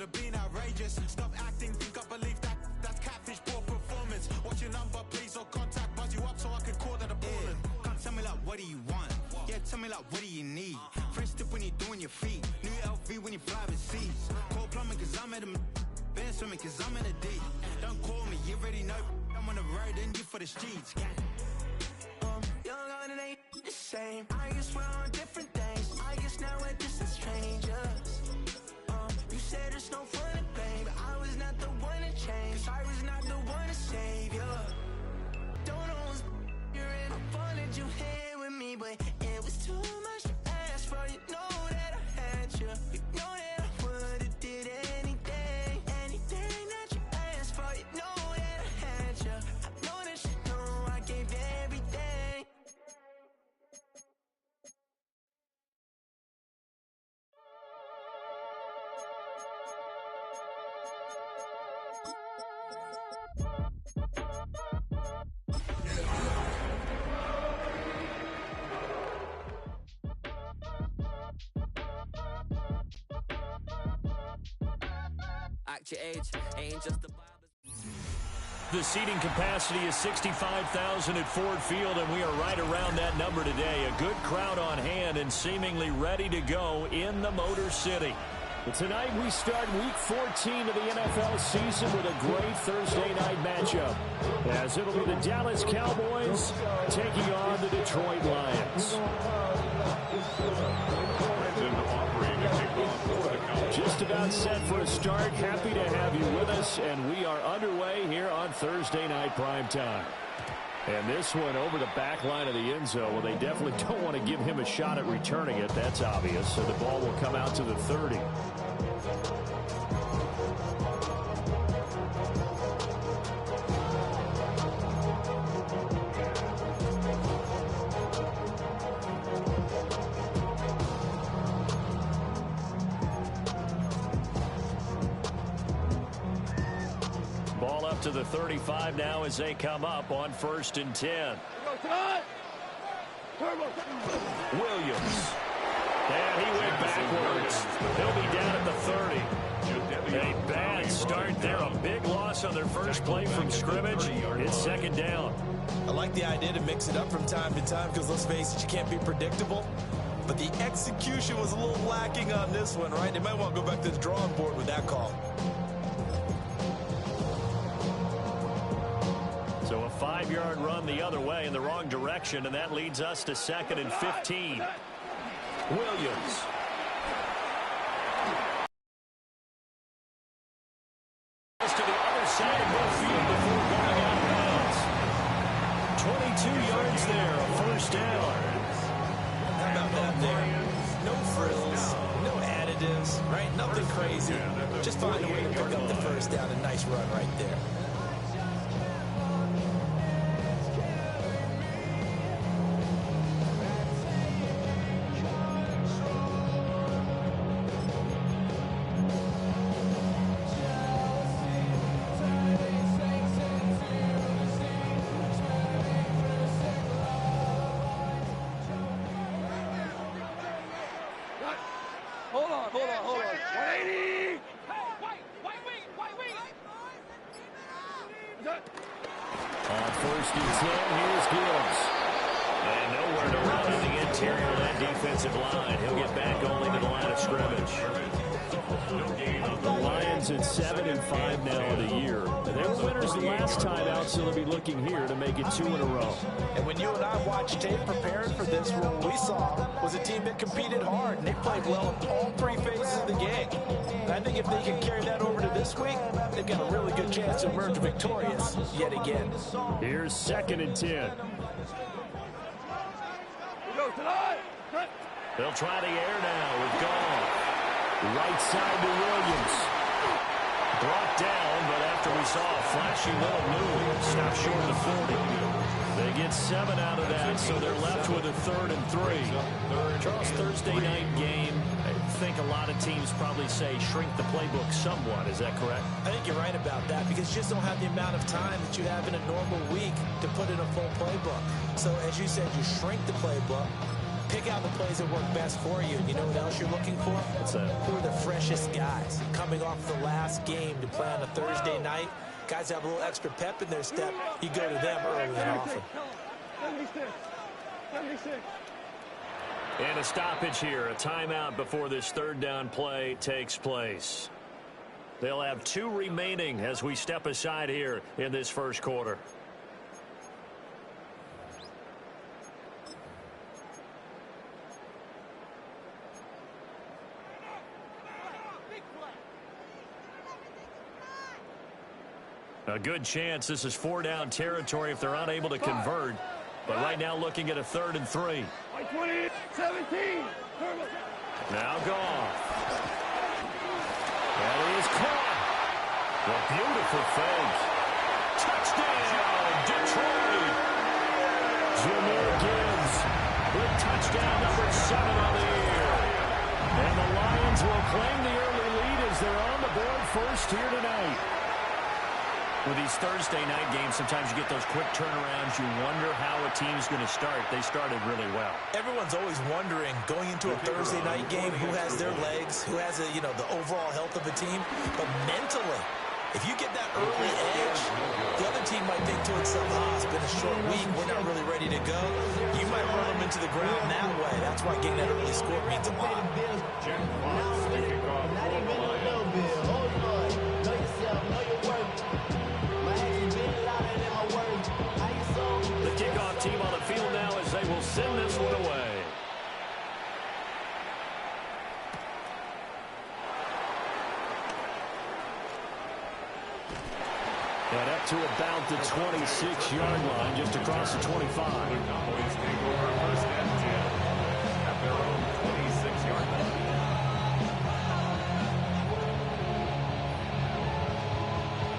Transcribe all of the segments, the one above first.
have been outrageous. Stop acting, think I believe that. That's catfish, poor performance. What's your number, please, or contact. Buzz you up so I can call that a ballin'. Can't tell me like, what do you want? Yeah, tell me like, what do you need? Fresh tip when you're doing your feet. New LV when you fly with seats. Call plumbing cause I'm at them. Been swimming cause I'm in a D. Don't call me, you already know. I'm on the road and you for the streets. Young and it ain't the same. I guess we're on different things. I guess now we're distant strangers. You said there's no fun to blame, but I was not the one to change. 'Cause I was not the one to save you. Don't know what's you're in. I wanted you here with me, but it was too much to ask for. You know that I had you. You know that I would've did anything, anything that you asked for. You know that I had you. I know that you know I gave everything. Act your age, ain't just a The seating capacity is 65,000 at Ford Field, and we are right around that number today. A good crowd on hand and seemingly ready to go in the Motor City. Well, tonight we start Week 14 of the NFL season with a great Thursday night matchup, as it'll be the Dallas Cowboys taking on the Detroit Lions. Just about set for a start. Happy to have you with us, and we are underway here on Thursday Night Primetime. And this one over the back line of the end zone. Well, they definitely don't want to give him a shot at returning it. That's obvious. So the ball will come out to the 30. Ball up to the 35 now as they come up on 1st and 10. Williams. And he went backwards. He'll be down at the 30. A bad start there. A big loss on their first play from scrimmage. It's 2nd down. I like the idea to mix it up from time to time because, let's face it, you can't be predictable. But the execution was a little lacking on this one, right? They might want to go back to the drawing board with that call. So a 5-yard run the other way in the wrong direction, and that leads us to 2nd and 15. Williams. To the other side of midfield before going out of bounds. 22 yards there, a 1st down. How about that there? No frills, no additives, right? Nothing crazy. Just find a way to pick up the 1st down. A nice run right there. Hold on. 180! On 1st and 10, here's Gibbs. And nowhere to run in the interior of that defensive line. He'll get back only to the line of scrimmage. The Lions at 7-5 now in the year. They were winners the last time out, so they'll be looking here to make it 2 in a row. And when you and I watched tape preparing for this, what we saw was a team that competed hard, and they played well in all 3 phases of the game. And I think if they can carry that over to this week, they've got a really good chance to emerge victorious yet again. Here's 2nd and 10. They'll try the air now with Gall. Right side to Williams. Brought down, but after we saw a flashy little move, stopped short of the 40. They get 7 out of that, so they're left with a 3rd and 3. Charles, Thursday night game, I think a lot of teams probably say shrink the playbook somewhat. Is that correct? I think you're right about that because you just don't have the amount of time that you have in a normal week to put in a full playbook. So as you said, you shrink the playbook. Pick out the plays that work best for you. You know what else you're looking for? What's that? Who are the freshest guys coming off the last game to play on a Thursday night. Guys have a little extra pep in their step. You go to them early and often. 76. And a stoppage here, a timeout before this third down play takes place. They'll have 2 remaining as we step aside here in this first quarter. A good chance this is 4-down territory if they're unable to convert. But right now looking at a 3rd and 3. 20, 17. Now gone. And he is caught. A beautiful fake. Touchdown, Detroit. Jameer Gibbs with touchdown number 7 on the year. And the Lions will claim the early lead as they're on the board first here tonight. With these Thursday night games, sometimes you get those quick turnarounds. You wonder how a team's going to start. They started really well. Everyone's always wondering, going into a Thursday night game, who has their legs, who has the overall health of a team. But mentally, if you get that early edge, the other team might think to itself, it's been a short week, we're not really ready to go. You might run them into the ground that way. That's why getting that early score means a lot. The kickoff team on the field now as they will send this one away. And up to about the 26-yard line, just across the 25.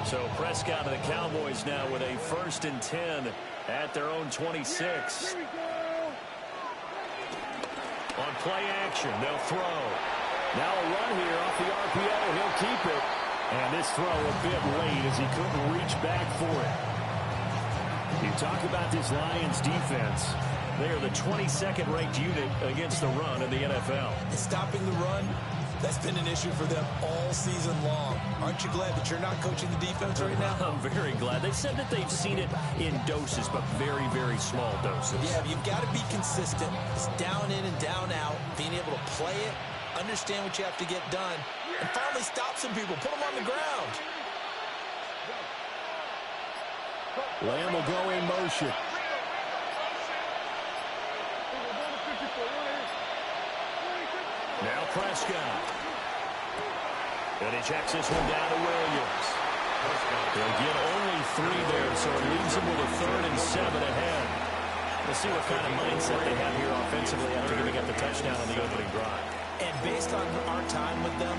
So Prescott and the Cowboys now with a 1st and 10 at their own 26. On play action, they'll throw. Now a run here off the RPO. He'll keep it. And this throw a bit late as he couldn't reach back for it. You talk about this Lions defense. They are the 22nd ranked unit against the run in the NFL. And stopping the run, that's been an issue for them all season long. Aren't you glad that you're not coaching the defense right now? I'm very glad. They said that they've seen it in doses, but very, very small doses. Yeah, you've got to be consistent. It's down in and down out, being able to play it, understand what you have to get done, and finally stop some people, put them on the ground. Lamb will go in motion. Now Prescott. And he checks this one down to Williams. They'll get only 3 there, so it leaves them with a 3rd and 7 ahead. We'll see what kind of mindset they have here offensively after giving up the touchdown on the opening drive. And based on our time with them,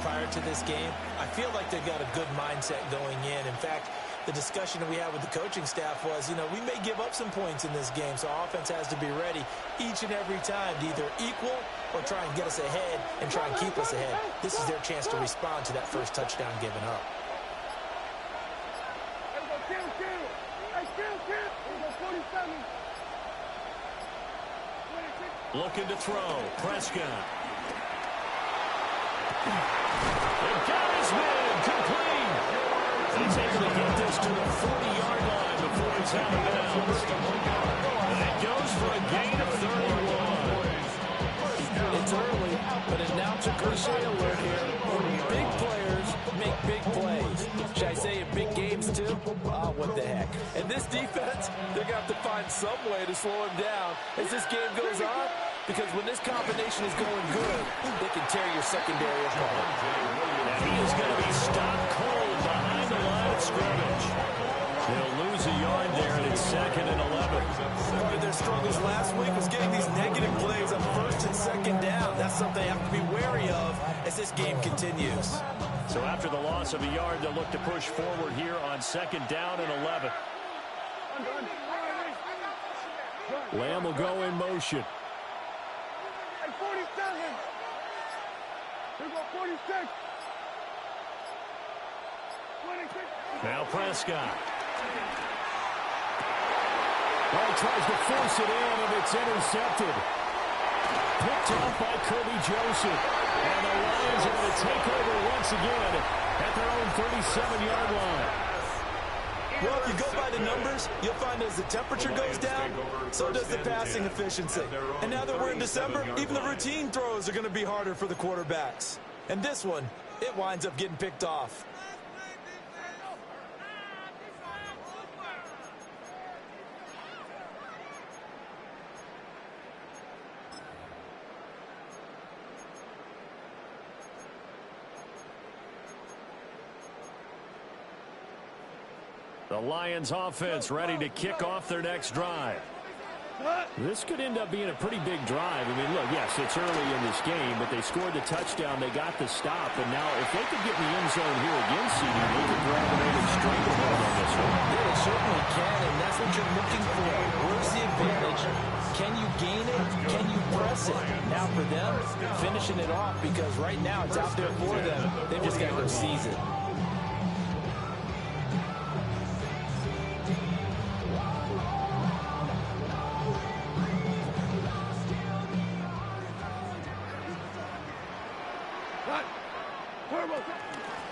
prior to this game, I feel like they've got a good mindset going in. In fact, the discussion that we had with the coaching staff was, we may give up some points in this game, so our offense has to be ready each and every time to either equal or try and get us ahead and try and keep us ahead. This is their chance to respond to that first touchdown given up. Looking to throw. Prescott. And got his man complete. He's able to get this to the 40-yard line before he's out of bounds. And it goes for a gain of 31. It's early, but it's now a cliche alert here. Big players make big plays. Should I say in big games too? What the heck. And this defense, they're going to have to find some way to slow him down as this game goes on, because when this combination is going good, they can tear your secondary apart. And he is going to be stopped cold behind the line of scrimmage. They'll lose a yard there, and it's 2nd and 11. Part of their struggles last week was getting these negative plays on 1st and 2nd down. That's something they have to be wary of as this game continues. So after the loss of a yard, they'll look to push forward here on 2nd down and 11. Lamb will go in motion. 47. Here go 46. 26. Now Prescott. Well, tries to force it in, and it's intercepted. Picked off by Kirby Joseph. And the Lions are going to take over once again at their own 37-yard line. Well, if you go by the numbers, you'll find as the temperature goes down, so does the passing efficiency. And now that we're in December, even the routine throws are going to be harder for the quarterbacks. And this one, it winds up getting picked off. The Lions offense ready to kick off their next drive. This could end up being a pretty big drive. I mean, look, yes, it's early in this game, but they scored the touchdown. They got the stop. And now if they could get in the end zone here again, CD, they could grab an early straight ahead on this one. They certainly can, and that's what you're looking for. Where's the advantage? Can you gain it? Can you press it? Now for them, finishing it off, because right now it's out there for them. They've just got to go seize it.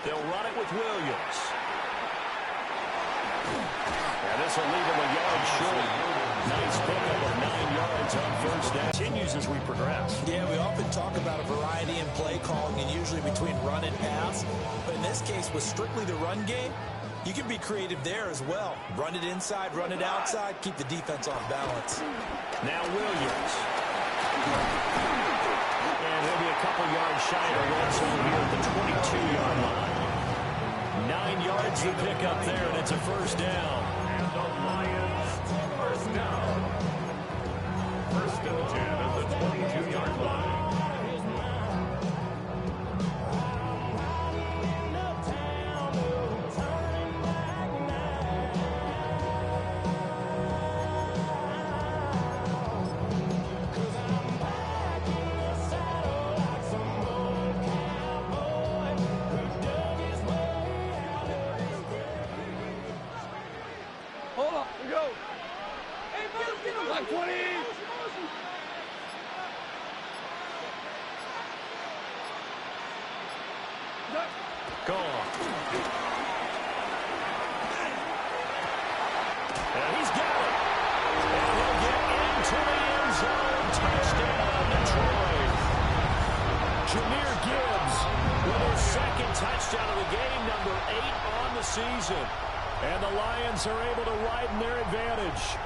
They'll run it with Williams. And this will leave him a yard short. Nice pickup of 9 yards on first down. Continues as we progress. Yeah, we often talk about a variety in play calling and usually between run and pass. But in this case, with strictly the run game, you can be creative there as well. Run it inside, run it outside, keep the defense off balance. Now Williams. And he'll be a couple yards shy of the red zone here at the 22-yard line. 9 yards to pick up there, and it's a first down. And the Lions first down. First and 10 at the 22-yard line. Hold on, we go. Like 20. Gone. And he's got it. And he'll get into the end zone. Touchdown, Detroit. Jahmyr Gibbs with his second touchdown of the game, number 8 on the season. And the Lions are able to widen their advantage.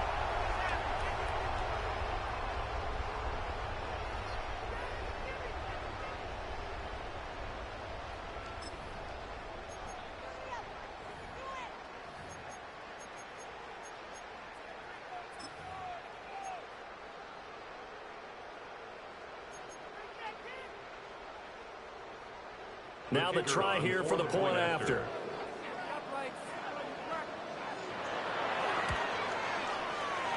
Now the try here for the point after.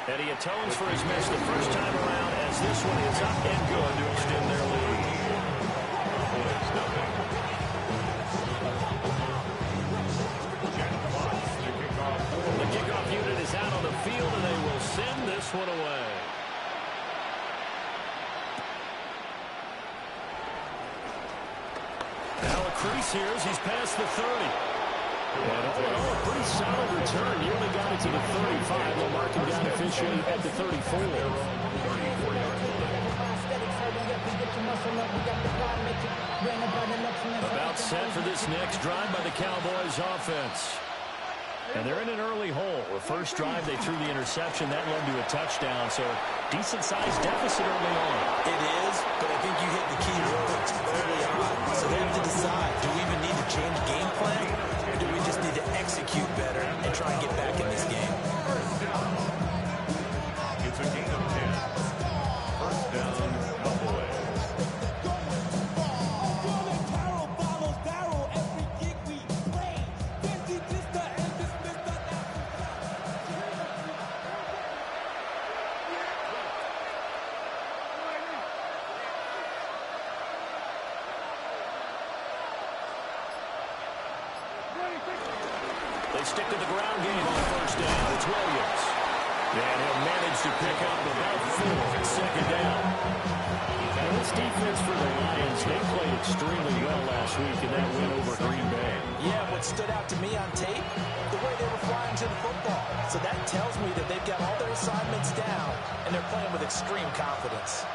And he atones for his miss the first time around as this one is up and good to extend their lead. The kickoff unit is out on the field, and they will send this one away. Now a crease here as he's past the 30. And all in all, a pretty solid return. He only got it to the 35. They'll mark him down officially at the 34. About set for this next drive by the Cowboys offense. And they're in an early hole. The first drive, they threw the interception. That led to a touchdown. So decent-sized deficit early on. It is, but I think you hit the key words early on. So they have to decide, do we even need to change game plan? Or do we just need to execute better and try and get back in this game? It's a gain of 10. First down, Cowboys. They stick to the ground game on first down. It's Williams. And he'll manage to pick up about 4 second down. Now, this defense for the Lions, they played extremely well last last week in that win over Green Bay. Yeah, what stood out to me on tape, the way they were flying to the football. So that tells me that they've got all their assignments down, and they're playing with extreme confidence.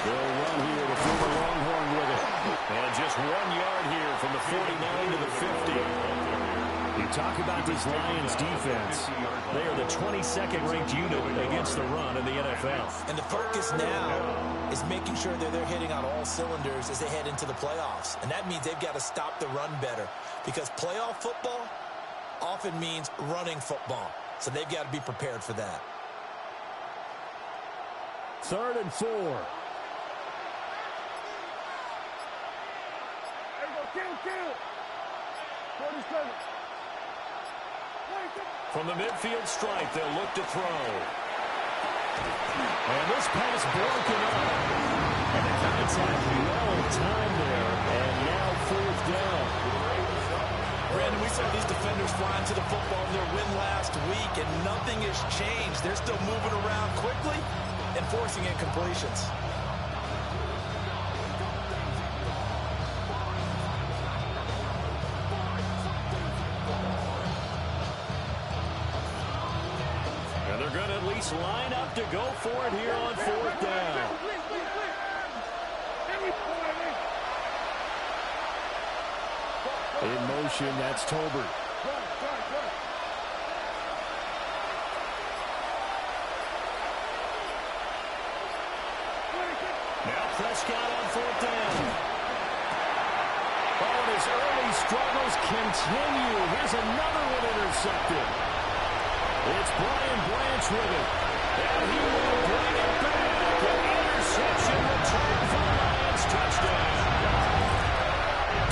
They'll run here to throw the Longhorn with it. And just 1 yard here from the 49 to the 50. You talk about this Lions defense. They are the 22nd ranked unit against the run in the NFL. And the focus now is making sure that they're hitting on all cylinders as they head into the playoffs. And that means they've got to stop the run better, because playoff football often means running football. So they've got to be prepared for that. 3rd and 4. From the midfield stripe, they'll look to throw. And this pass broken up. And the contact well timed there. And now 4th down. Brandon, we saw these defenders flying to the football in their win last week, and nothing has changed. They're still moving around quickly and forcing incompletions. And they're going to at least line up to go for it here on 4th down. In motion, that's Tolbert. Now Prescott on 4th down. Oh, and his early struggles continue. Here's another one intercepted. It's Brian Branch with it. And he will bring it back. An interception return for the Lions. Touchdown.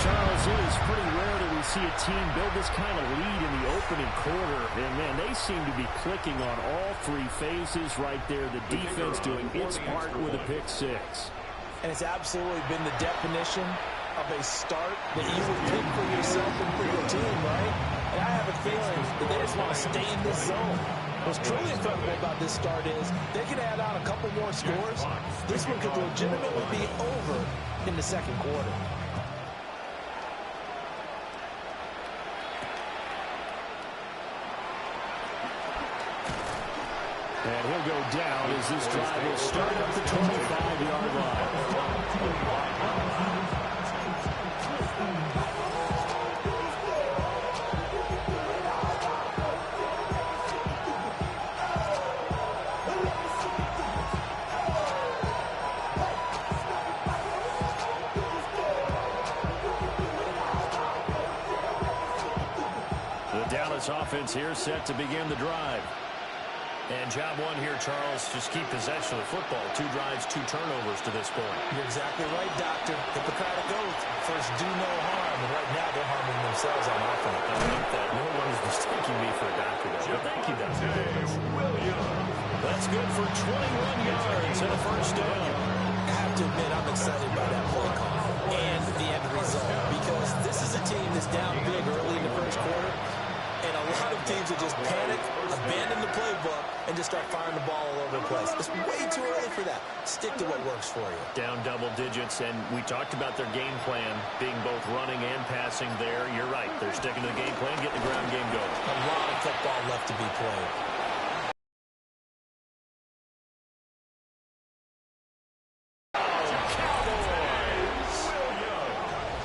Charles, it is pretty rare that we see a team build this kind of lead in the opening quarter. And, man, they seem to be clicking on all 3 phases right there. The defense doing its part with a pick 6. And it's absolutely been the definition of a start that you would pick for yourself and for your team, right? And I have a feeling that they just want to stay in this zone. What's truly incredible about this start is they can add on a couple more scores. This one could legitimately be over in the 2nd quarter. And he'll go down as this drive will start at the 25-yard line. The Dallas offense here set to begin the drive. And job one here, Charles, just keep possession of the football. 2 drives, 2 turnovers to this point. You're exactly right, Doctor. Hippocratic oath. First, do no harm. And right now, they're harming themselves on offense. I like that. No one is mistaking me for a doctor. Well, thank you, Doctor. That's good for 21 yards and a 1st down. I have to admit, I'm excited by that play call and the end result, because this is a team that's down big early in the 1st quarter. And a lot of teams will just panic, abandon the playbook, and just start firing the ball all over the place. It's way too early for that. Stick to what works for you. Down double digits, and we talked about their game plan being both running and passing there. You're right. They're sticking to the game plan, getting the ground game going. A lot of football left to be played.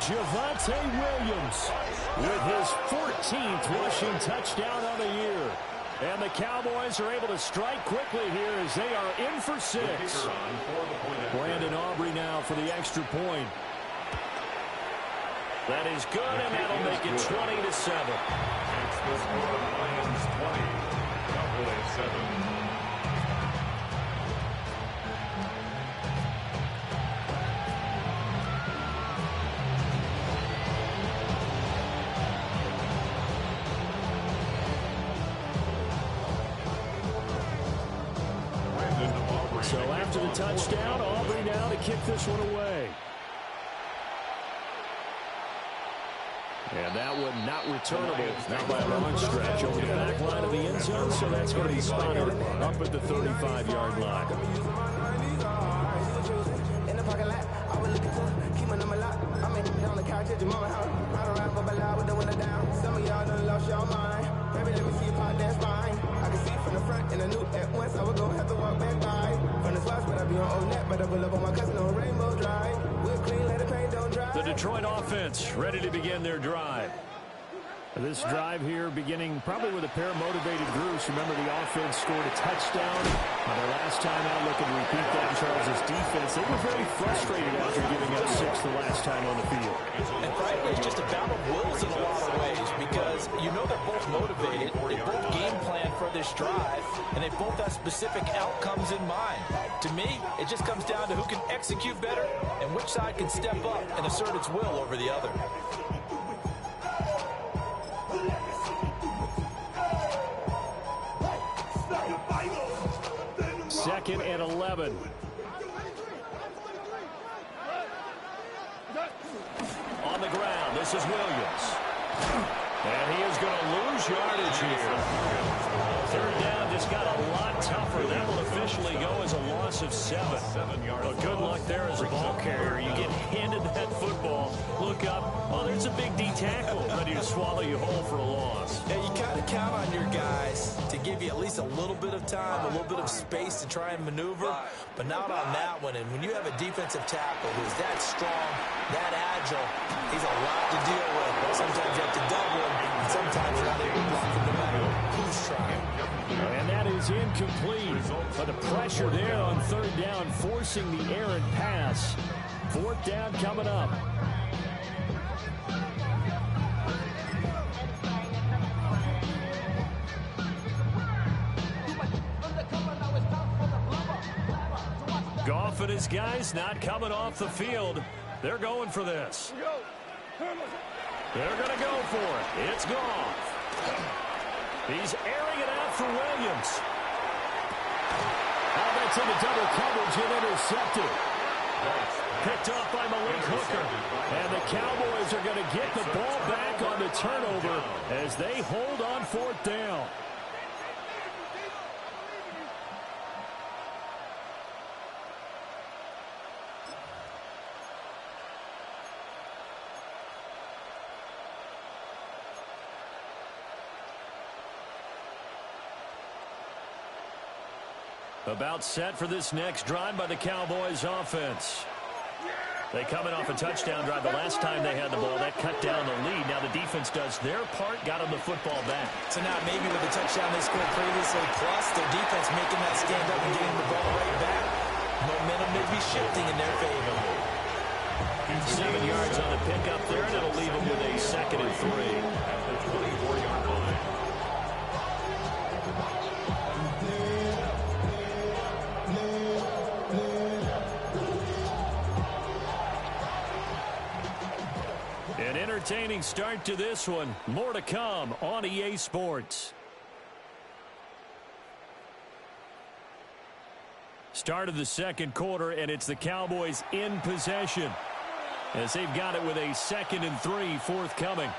Javonte Williams with his 14th rushing touchdown on the year. And the Cowboys are able to strike quickly here as they are in for 6. Brandon Aubrey now for the extra point. That is good, and that'll make it 20-7. Lions 20, Cowboys 7. So after the touchdown, Aubrey now to kick this one away. And that one not returnable, not by a long stretch, over the back line of the end zone, so that's going to be spotted up at the 35-yard line. In the parking lot, I was looking to keep my number locked. I'm on the couch at your mama house. I don't rap up loud with the window down. Some of y'all done lost y'all mind. Baby, let me see you pop that spine. I can see from the front and I knew at once I was gonna have to walk back by. From the spots, but I be on old net, but I pull up on my cousin on Rainbow Drive. We're clean, let the paint don't dry. The Detroit offense ready to begin their drive. This drive here beginning probably with a pair of motivated groups. Remember, the offense scored a touchdown on their last time out. Looking to repeat that. Charles' defense, they were very frustrated after giving up 6 the last time on the field. And frankly, it's just a battle of wills in a lot of ways because you know they're both motivated. They both game plan for this drive, and they both have specific outcomes in mind. To me, it just comes down to who can execute better and which side can step up and assert its will over the other. Second and 11. On the ground, this is Williams. And he is going to lose yardage here. Third down just got a lot tougher. That will officially go as a loss of 7. But good luck there as a ball carrier. You get handed that football, look up, oh, there's a big D tackle ready to swallow you whole for a loss. Yeah, you kind of count on your guys to give you at least a little bit of time, a little bit of space to try and maneuver, but not on that one. And when you have a defensive tackle who's that strong, that agile, he's a lot to deal with. Sometimes you have to double him, and sometimes you're not able to block him no matter who's trying. And that is incomplete. But the pressure there on third down, forcing the errant pass. Fourth down coming up. Goff and his guys not coming off the field. They're going for this. They're going to go for it. It's Goff. He's airing it out for Williams. Oh, that's into double coverage and intercepted. Picked off by Malik Hooker. And the Cowboys are going to get the ball back on the turnover as they hold on fourth down. About set for this next drive by the Cowboys offense. They coming off a touchdown drive the last time they had the ball. That cut down the lead. Now the defense does their part, got them the football back. So now maybe with the touchdown they scored previously, plus their defense making that stand up and getting the ball right back, momentum may be shifting in their favor. 7 yards on the pickup there, and it'll leave them with a 2nd and 3. At the 24-yard line. An entertaining start to this one. More to come on EA Sports. Start of the second quarter, and it's the Cowboys in possession as they've got it with a 2nd and 3 forthcoming.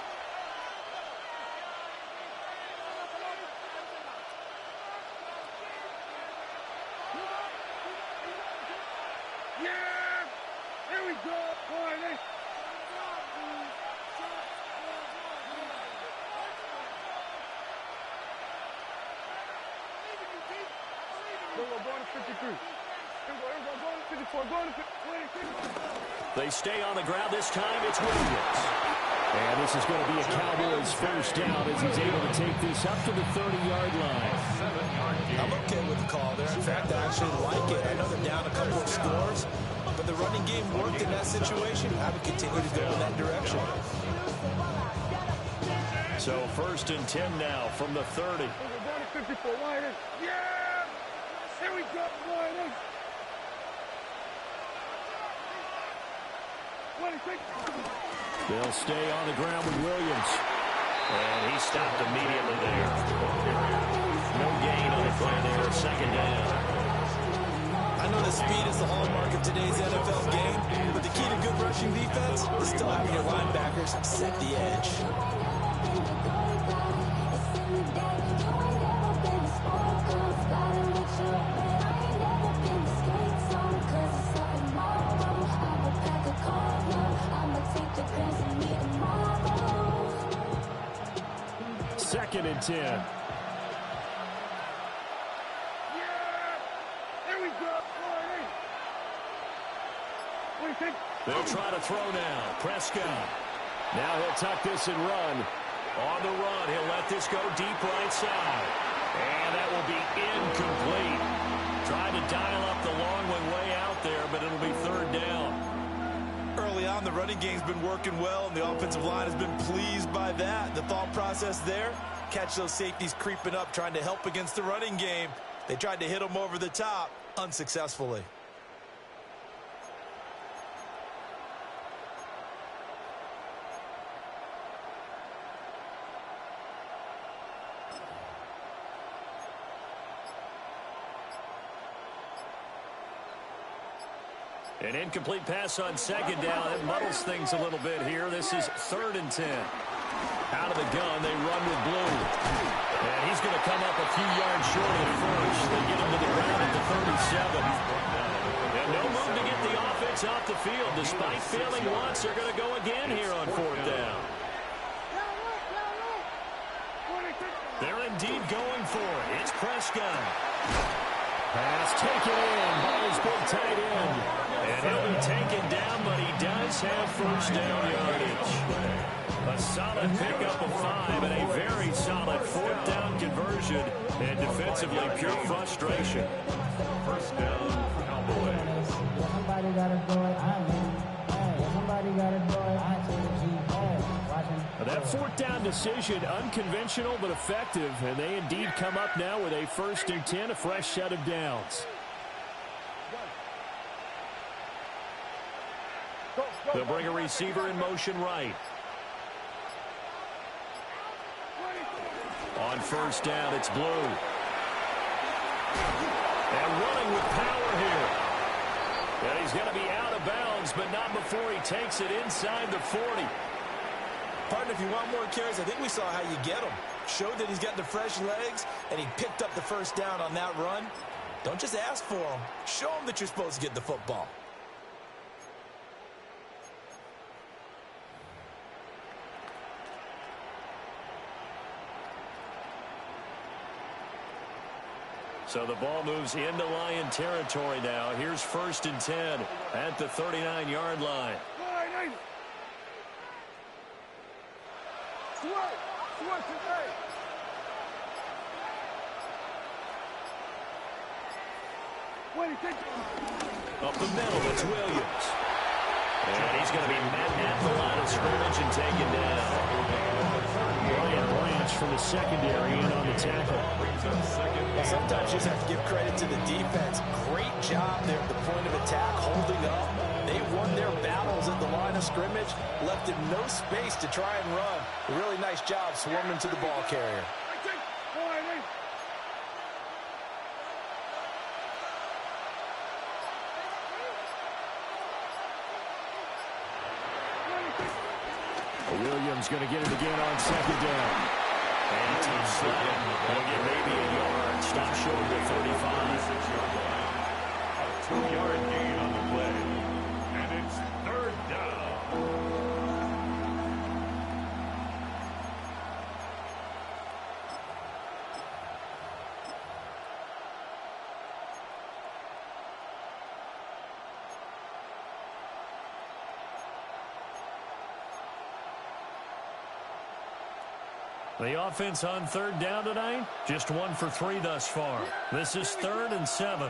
They stay on the ground. This time it's Williams. And this is going to be a Cowboys first down as he's able to take this up to the 30-yard line. I'm okay with the call there. In fact, I actually like it. I know they're down a couple of scores, but the running game worked in that situation. I would continue to go in that direction. So 1st and 10 now from the 30. Yeah! Here we go, boy. They'll stay on the ground with Williams. And he stopped immediately there. No gain on the play there. 2nd down. I know the speed is the hallmark of today's NFL game, but the key to good rushing defense is still having your linebacker linebackers set the edge. Second and 10. Yeah! There we go! What do you think? They'll try to throw now. Prescott. Now he'll tuck this and run. On the run, he'll let this go deep right side. And that will be incomplete. Trying to dial up the long one way out there, but it'll be third down. Early on, the running game's been working well, and the offensive line has been pleased by that. The thought process there, catch those safeties creeping up, trying to help against the running game. They tried to hit them over the top, unsuccessfully. An incomplete pass on second down. That muddles things a little bit here. This is third and 10. Out of the gun, they run with Blue. And he's going to come up a few yards short of the first. They get him to the ground at the 37. And no move to get the offense off the field. Despite failing once, they're going to go again here on fourth down. They're indeed going for it. It's Prescott. Pass taken in by his big tight end. And he'll be taken down, but he does have first down yardage. A solid pickup of 5 and a very solid fourth down conversion. And defensively, pure frustration. First down, Cowboys. Somebody got to do it. Somebody got to do it. That fourth down decision, unconventional but effective, and they indeed come up now with a first and 10, a fresh set of downs. They'll bring a receiver in motion right. On first down, it's Blue. And running with power here. And he's going to be out of bounds, but not before he takes it inside the 40. Partner, if you want more carries, I think we saw how you get them. Showed that he's got the fresh legs, and he picked up the first down on that run. Don't just ask for them. Show them that you're supposed to get the football. So the ball moves into Lion territory now. Here's first and 10 at the 39-yard line. Up the middle, it's Williams. And he's going to be met at the line of scrimmage and taken down. Brian Branch from the secondary in on the tackle. Sometimes you just have to give credit to the defense. Great job there at the point of attack, holding up. They won their battles at the line of scrimmage, left him no space to try and run. A really nice job swarming to the ball carrier. Williams going to get it again on second down. And team slide. They'll get maybe a yard. Stop short of the 35. 2-yard gain on the play. And it's third down. The offense on third down tonight, just 1 for 3 thus far. This is third and 7.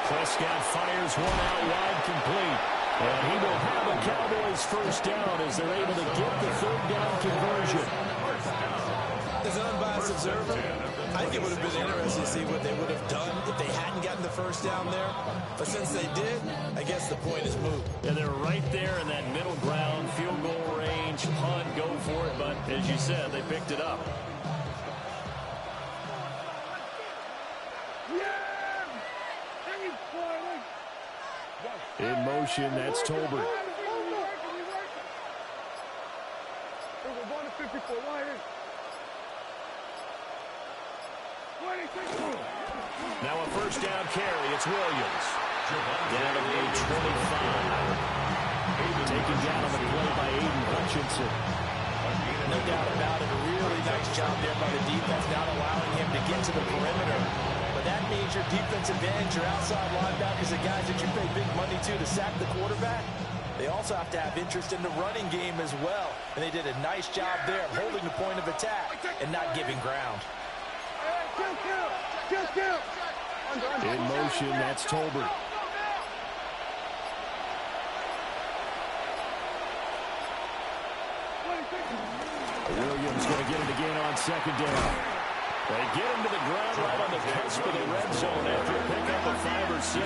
Prescott fires one out wide, complete. And he will have a Cowboys first down as they're able to get the third down conversion. As an unbiased observer, I think it would have been interesting to see what they would have done if they hadn't gotten the first down there. But since they did, I guess the point is moot. And they're right there in that middle ground, field goal range, punt, go for it. But as you said, they picked it up. Yeah! In motion, that's Tolbert. Now a first down carry. It's Williams. Down to the 25. Taken down on the play by Aiden Hutchinson. No doubt about it. A really nice job there by the defense, not allowing him to get to the perimeter. But that means your defensive ends, your outside linebackers, the guys that you pay big money to sack the quarterback, they also have to have interest in the running game as well. And they did a nice job there of holding the point of attack and not giving ground. In motion, that's Tolbert. Williams going to get it again on second down. They get him to the ground right on the cusp of the red zone after a pickup of 5 or 6.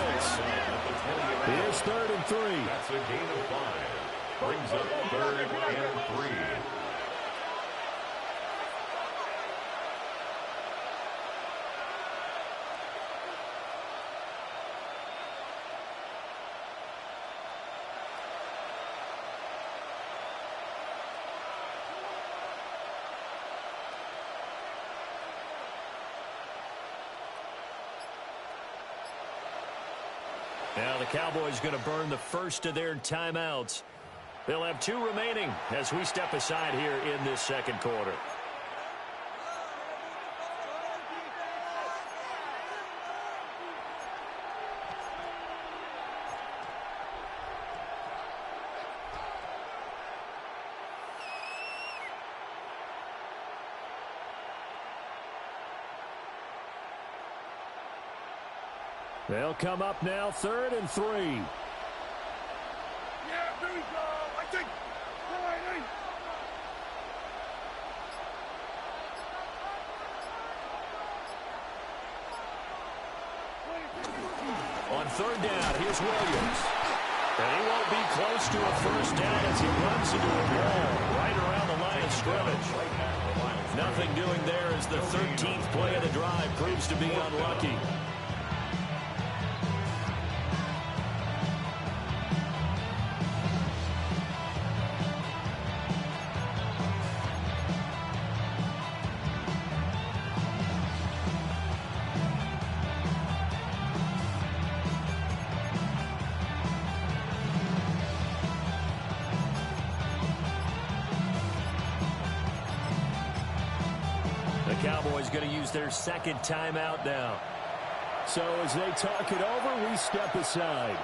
Here's 3rd and 3. That's a gain of 5. Brings up 3rd and 3. Now the Cowboys going to burn the first of their timeouts. They'll have 2 remaining as we step aside here in this second quarter. They'll come up now, 3rd and 3. Yeah, there we go. I think. On 3rd down, here's Williams. And he won't be close to a first down as he runs into a wall right around the line of scrimmage. Nothing doing there as the 13th play of the drive proves to be unlucky. Cowboys going to use their 2nd timeout now. So as they talk it over, we step aside.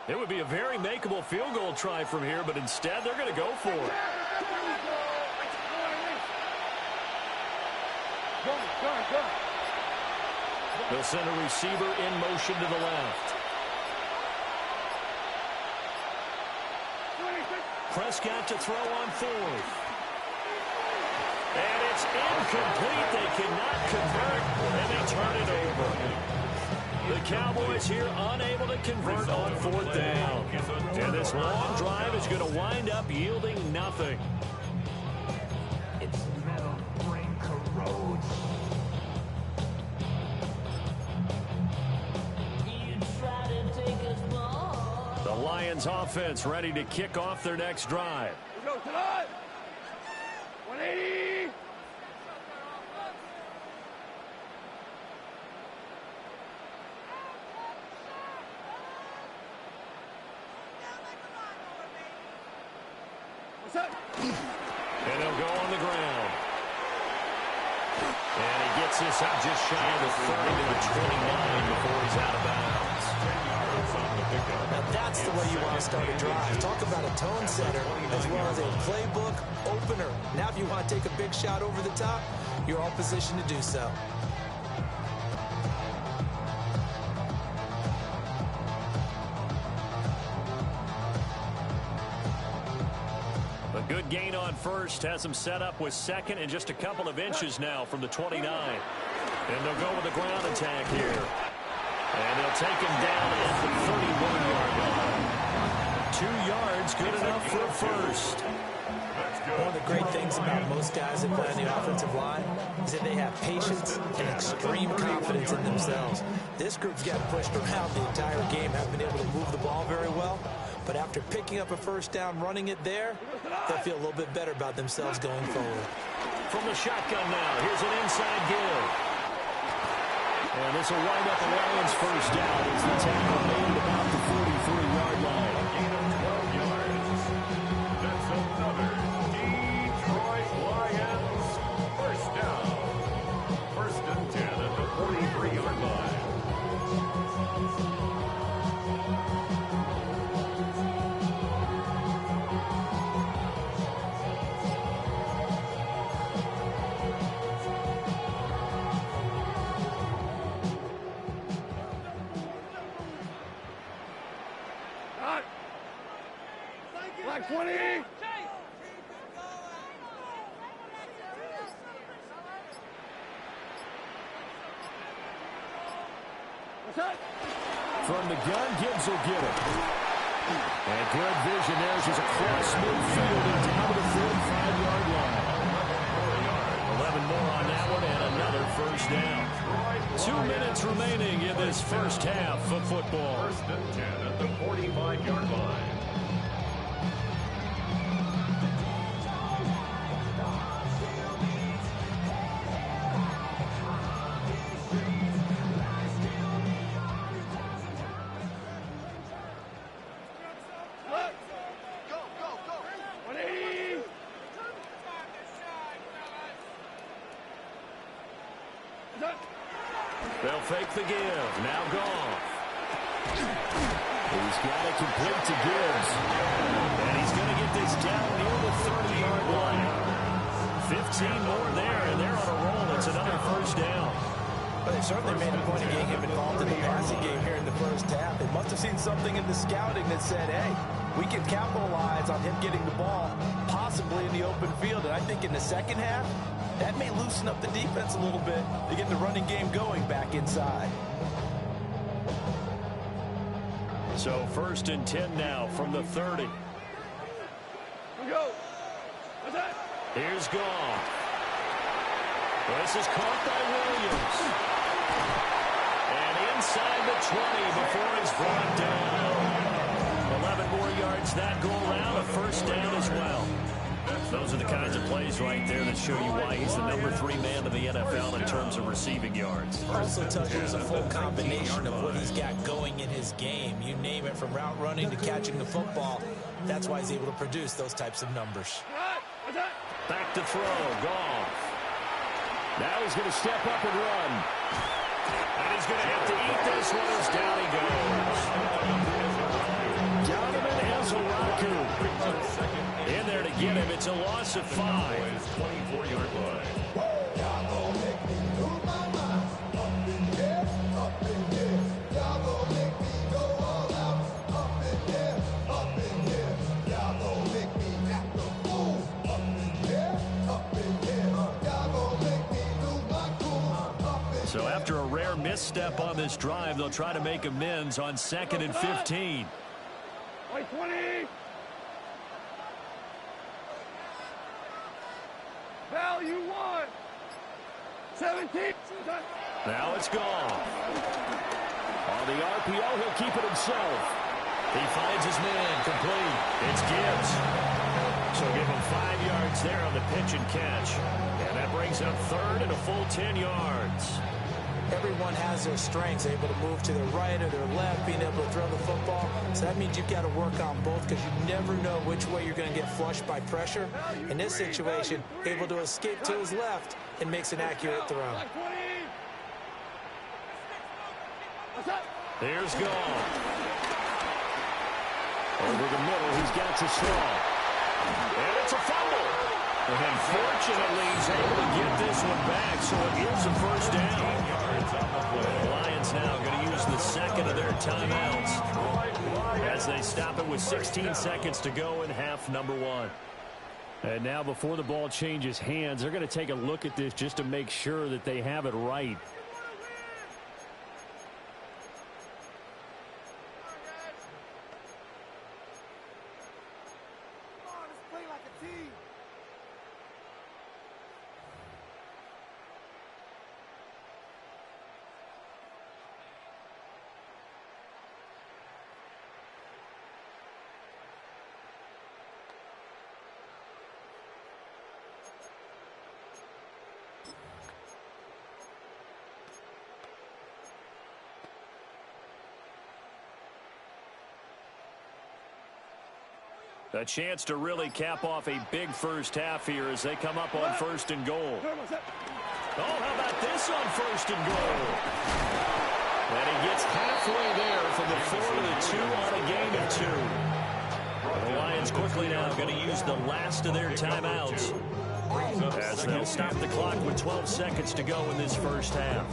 It would be a very makeable field goal try from here, but instead they're going to go for it. They'll send a receiver in motion to the left. Prescott to throw on 4th. And it's incomplete. They cannot convert, and they turn it over. The Cowboys here unable to convert on 4th down. And this long drive is going to wind up yielding nothing. Its metal ring corrodes. You try to take us more. The Lions offense ready to kick off their next drive. We go tonight. 180. And he'll go on the ground. And he gets this up just shy of the 30 to the 29 before he's out of bounds. Now that's the way you want to start a drive. Talk about a tone setter as well as a playbook opener. Now if you want to take a big shot over the top, you're all positioned to do so. A good gain on first. Has him set up with second and just a couple of inches now from the 29. And they'll go with a ground attack here. And they'll take him down at the 31-yard line. 2 yards, good enough for a first. One of the great things about most guys that play on the offensive line is that they have patience and extreme confidence in themselves. This group's got pushed around the entire game, haven't been able to move the ball very well. But after picking up a first down, running it there, they'll feel a little bit better about themselves going forward. From the shotgun now, here's an inside give. And this will wind up a Lions first down as the tackle made at about the 43-yard line. Gain of 12 yards. That's another Detroit Lions first down. First and 10 at the 43-yard line. Black 20! From the gun, Gibbs will get it. And good vision there. She's across midfield and down to the 45-yard line. 11 more on that one and another first down. 2 minutes remaining in this first half of football. First and 10 at the 45-yard line. They'll fake the give. Now Goff. He's got it complete to Gibbs. And he's going to get this down near the 30-yard line. 15 more there, and they're on a roll. It's another first down. But they certainly made a point of getting him involved in the passing game here in the first half. They must have seen something in the scouting that said, hey, we can capitalize on him getting the ball possibly in the open field. And I think in the second half, that may loosen up the defense a little bit to get the running game going back inside. So first and 10 now from the 30. Go. Here's Goff. This is caught by Williams. And inside the 20 before he's brought down. 11 more yards that go around. A first down as well. Those are the kinds of plays right there that show you why he's the number 3 man in the NFL in terms of receiving yards. Also tells you there's a full combination of what he's got going in his game. You name it, from route running to catching the football. That's why he's able to produce those types of numbers. Back to throw. Goff. Now he's going to step up and run. And he's going to have to eat this one as down he goes. Donovan Ezraku in there to get him. It's a loss of 5. 24-yard line. So after a rare misstep on this drive, they'll try to make amends on 2nd and 15. White 20. Value 1. 17. Now it's gone. On the RPO, he'll keep it himself. He finds his man complete. It's Gibbs. So give him 5 yards there on the pitch and catch. And that brings up 3rd and a full 10 yards. Everyone has their strengths, able to move to their right or their left, being able to throw the football. So that means you've got to work on both, because you never know which way you're going to get flushed by pressure. In this situation, able to escape to his left and makes an accurate throw. There's Goff. Over the middle, he's got to throw. And it's a fumble. And fortunately, he's able to get this one back, so it is a first down. The Lions now going to use the second of their timeouts as they stop it with 16 seconds to go in half number 1. And now before the ball changes hands, they're going to take a look at this just to make sure that they have it right. A chance to really cap off a big first half here as they come up on 1st and goal. Oh, how about this on 1st and goal? And he gets halfway there from the 4 to the 2 on a gain of 2. The Lions quickly now going to use the last of their timeouts as they'll stop the clock with 12 seconds to go in this first half.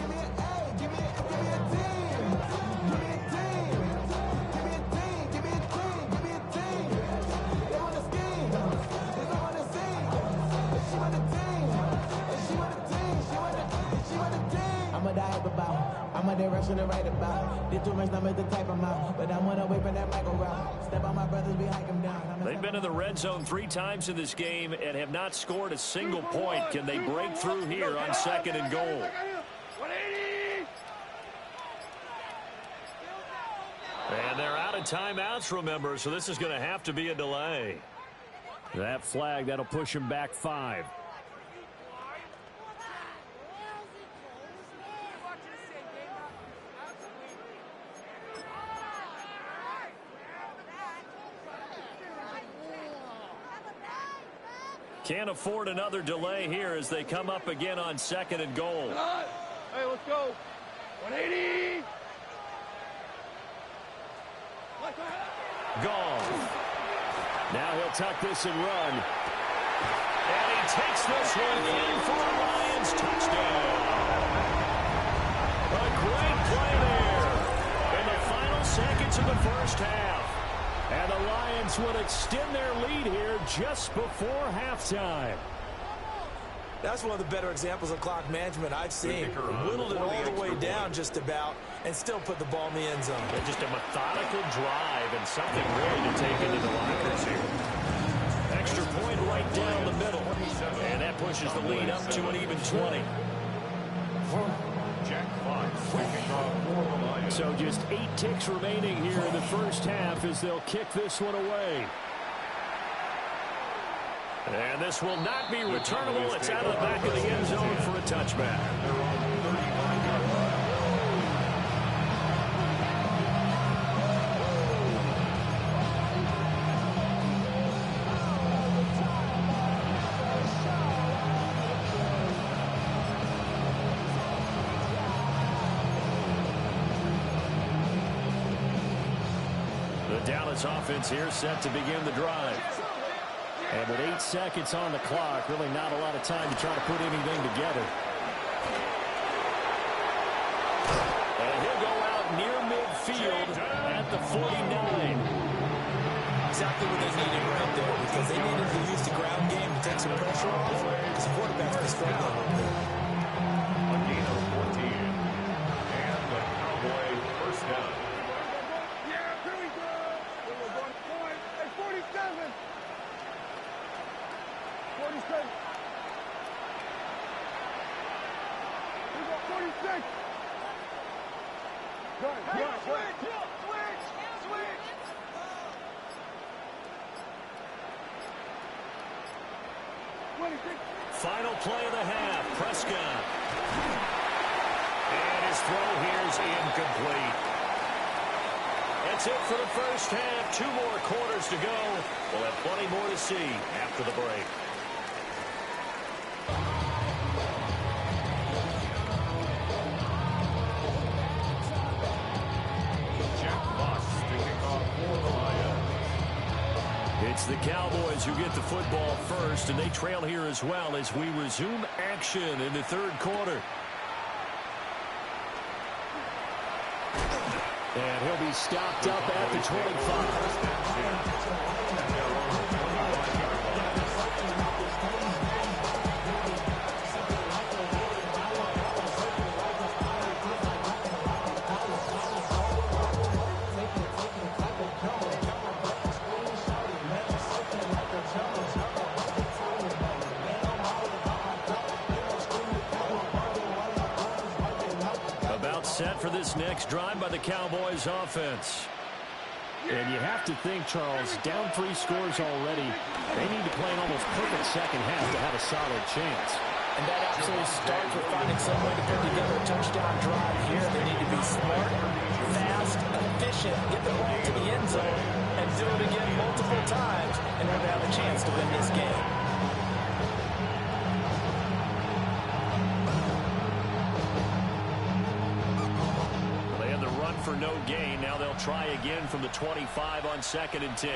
I'm a direction to write about. Did too much numbers to type them out. But I'm away from that Michael route. Step on my brothers, we hike them down. They've been in the red zone 3 times in this game and have not scored a single point. Can they break through here on 2nd and goal? And they're out of timeouts, remember, so this is going to have to be a delay. That flag, that'll push him back 5. Can't afford another delay here as they come up again on 2nd and goal. Hey, let's go. 180. Gone. Now he'll tuck this and run. And he takes this one in for a Lions touchdown. A great play there in the final seconds of the first half. And the Lions will extend their lead here just before halftime. That's one of the better examples of clock management I've seen. Whittled it all the way down just about and still put the ball in the end zone. And just a methodical drive and something really to take into the lockers here. Extra point right down the middle. And that pushes the lead up to an even 20. So just 8 ticks remaining here in the first half as they'll kick this one away. And this will not be returnable. It's out of the back of the end zone for a touchback. Dallas offense here set to begin the drive. And with 8 seconds on the clock, really not a lot of time to try to put anything together. And he'll go out near midfield at the 49. Exactly what they needed right there, because they needed to use the ground game to take some pressure off, because the quarterback's been struggling a little bit. A gain of 14. And the Cowboy first down. 46. We got 46. Hey, switch. Final play of the half, Prescott. And his throw here is incomplete. That's it for the first half. 2 more quarters to go. We'll have plenty more to see after the break. It's the Cowboys who get the football first, and they trail here as well as we resume action in the 3rd quarter. And he'll be stopped up at the 25. set for this next drive by the Cowboys offense. And you have to think, Charles, down 3 scores already. They need to play an almost perfect second half to have a solid chance. And that absolutely starts with finding some way to put together a touchdown drive here. They need to be smart, fast, efficient, get the ball to the end zone, and do it again multiple times in order to have a chance to win this game. They had the run for no gain. Now they'll try again from the 25 on 2nd and 10.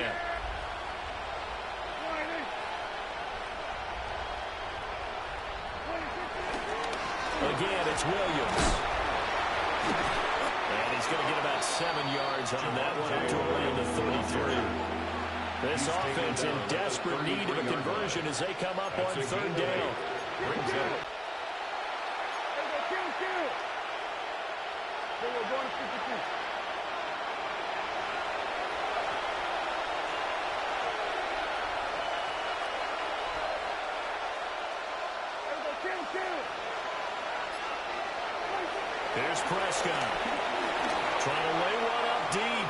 Again, it's Williams. And he's going to get about 7 yards on that one up to around the 33. This offense in desperate need of a conversion as they come up on 3rd down. Here's Prescott. Trying to lay one up deep.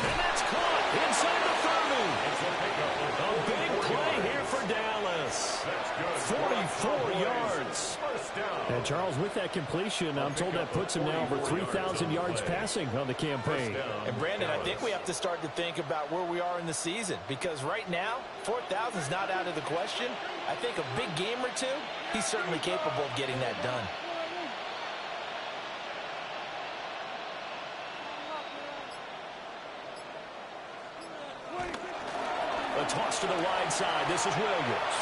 And that's caught inside the 30. A big play here for Dallas. 44 yards. And Charles, with that completion, I'm told that puts him now over 3,000 yards passing on the campaign. And Brandon, I think we have to start to think about where we are in the season, because right now, 4,000 is not out of the question. I think a big game or two, he's certainly capable of getting that done. A toss to the wide side. This is Williams.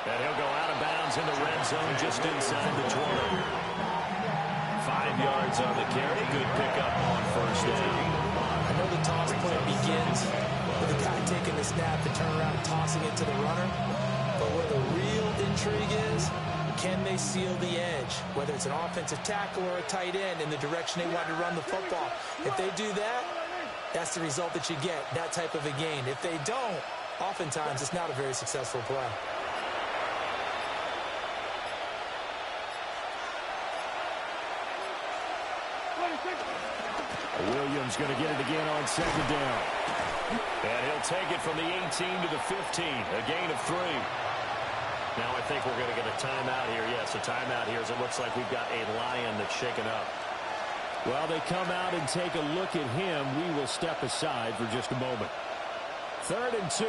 And he'll go out of bounds in the red zone just inside the 20. 5 yards on the carry. Good pickup on 1st down. I know the toss play begins with the guy taking the snap to turn around and tossing it to the runner. But where the real intrigue is, can they seal the edge? Whether it's an offensive tackle or a tight end in the direction they want to run the football. If they do that, that's the result that you get, that type of a gain. If they don't, oftentimes it's not a very successful play. Williams going to get it again on 2nd down. And he'll take it from the 18 to the 15, a gain of 3. Now I think we're going to get a timeout here. Yes, a timeout here as it looks like we've got a Lion that's shaken up. While they come out and take a look at him, we will step aside for just a moment. 3rd and 2.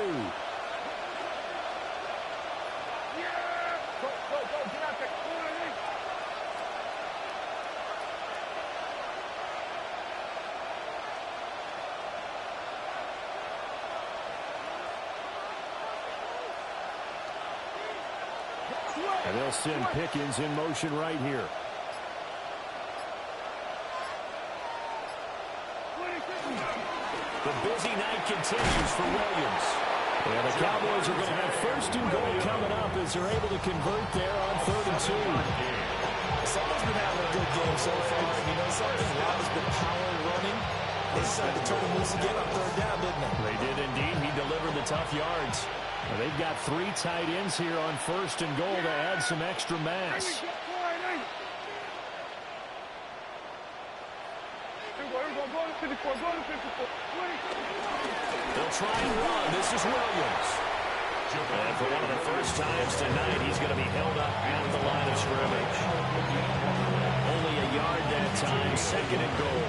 And they'll send Pickens in motion right here. The busy night continues for Williams. And the Cowboys are going to have 1st and goal coming up as they're able to convert there on 3rd and 2. Someone's been having a good game so far. You know something? Rob has been power running. They decided to turn him loose again on 3rd down, didn't they? They did indeed. He delivered the tough yards. Well, they've got 3 tight ends here on 1st and goal to add some extra mass. They'll try and run. This is Williams. And for one of the first times tonight, he's going to be held up at the line of scrimmage. Only a yard that time, 2nd and goal.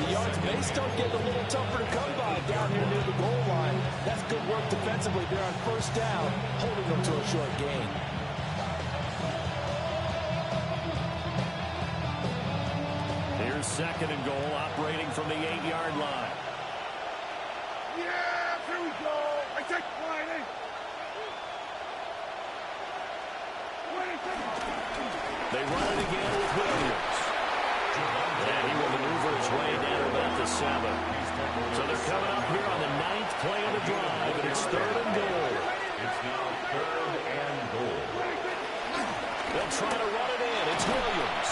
The yards may start getting a little tougher to come by down here near the goal line. That's good work defensively there on 1st down, holding them to a short gain. Here's 2nd and goal, operating from the 8-yard line. Yeah, here we go. I take the line in. They run it again with Williams. And he will maneuver his way down about the 7. So they're coming up here on the 9th play of the drive, and it's 3rd and goal. It's now 3rd and goal. They'll try to run it in. It's Williams.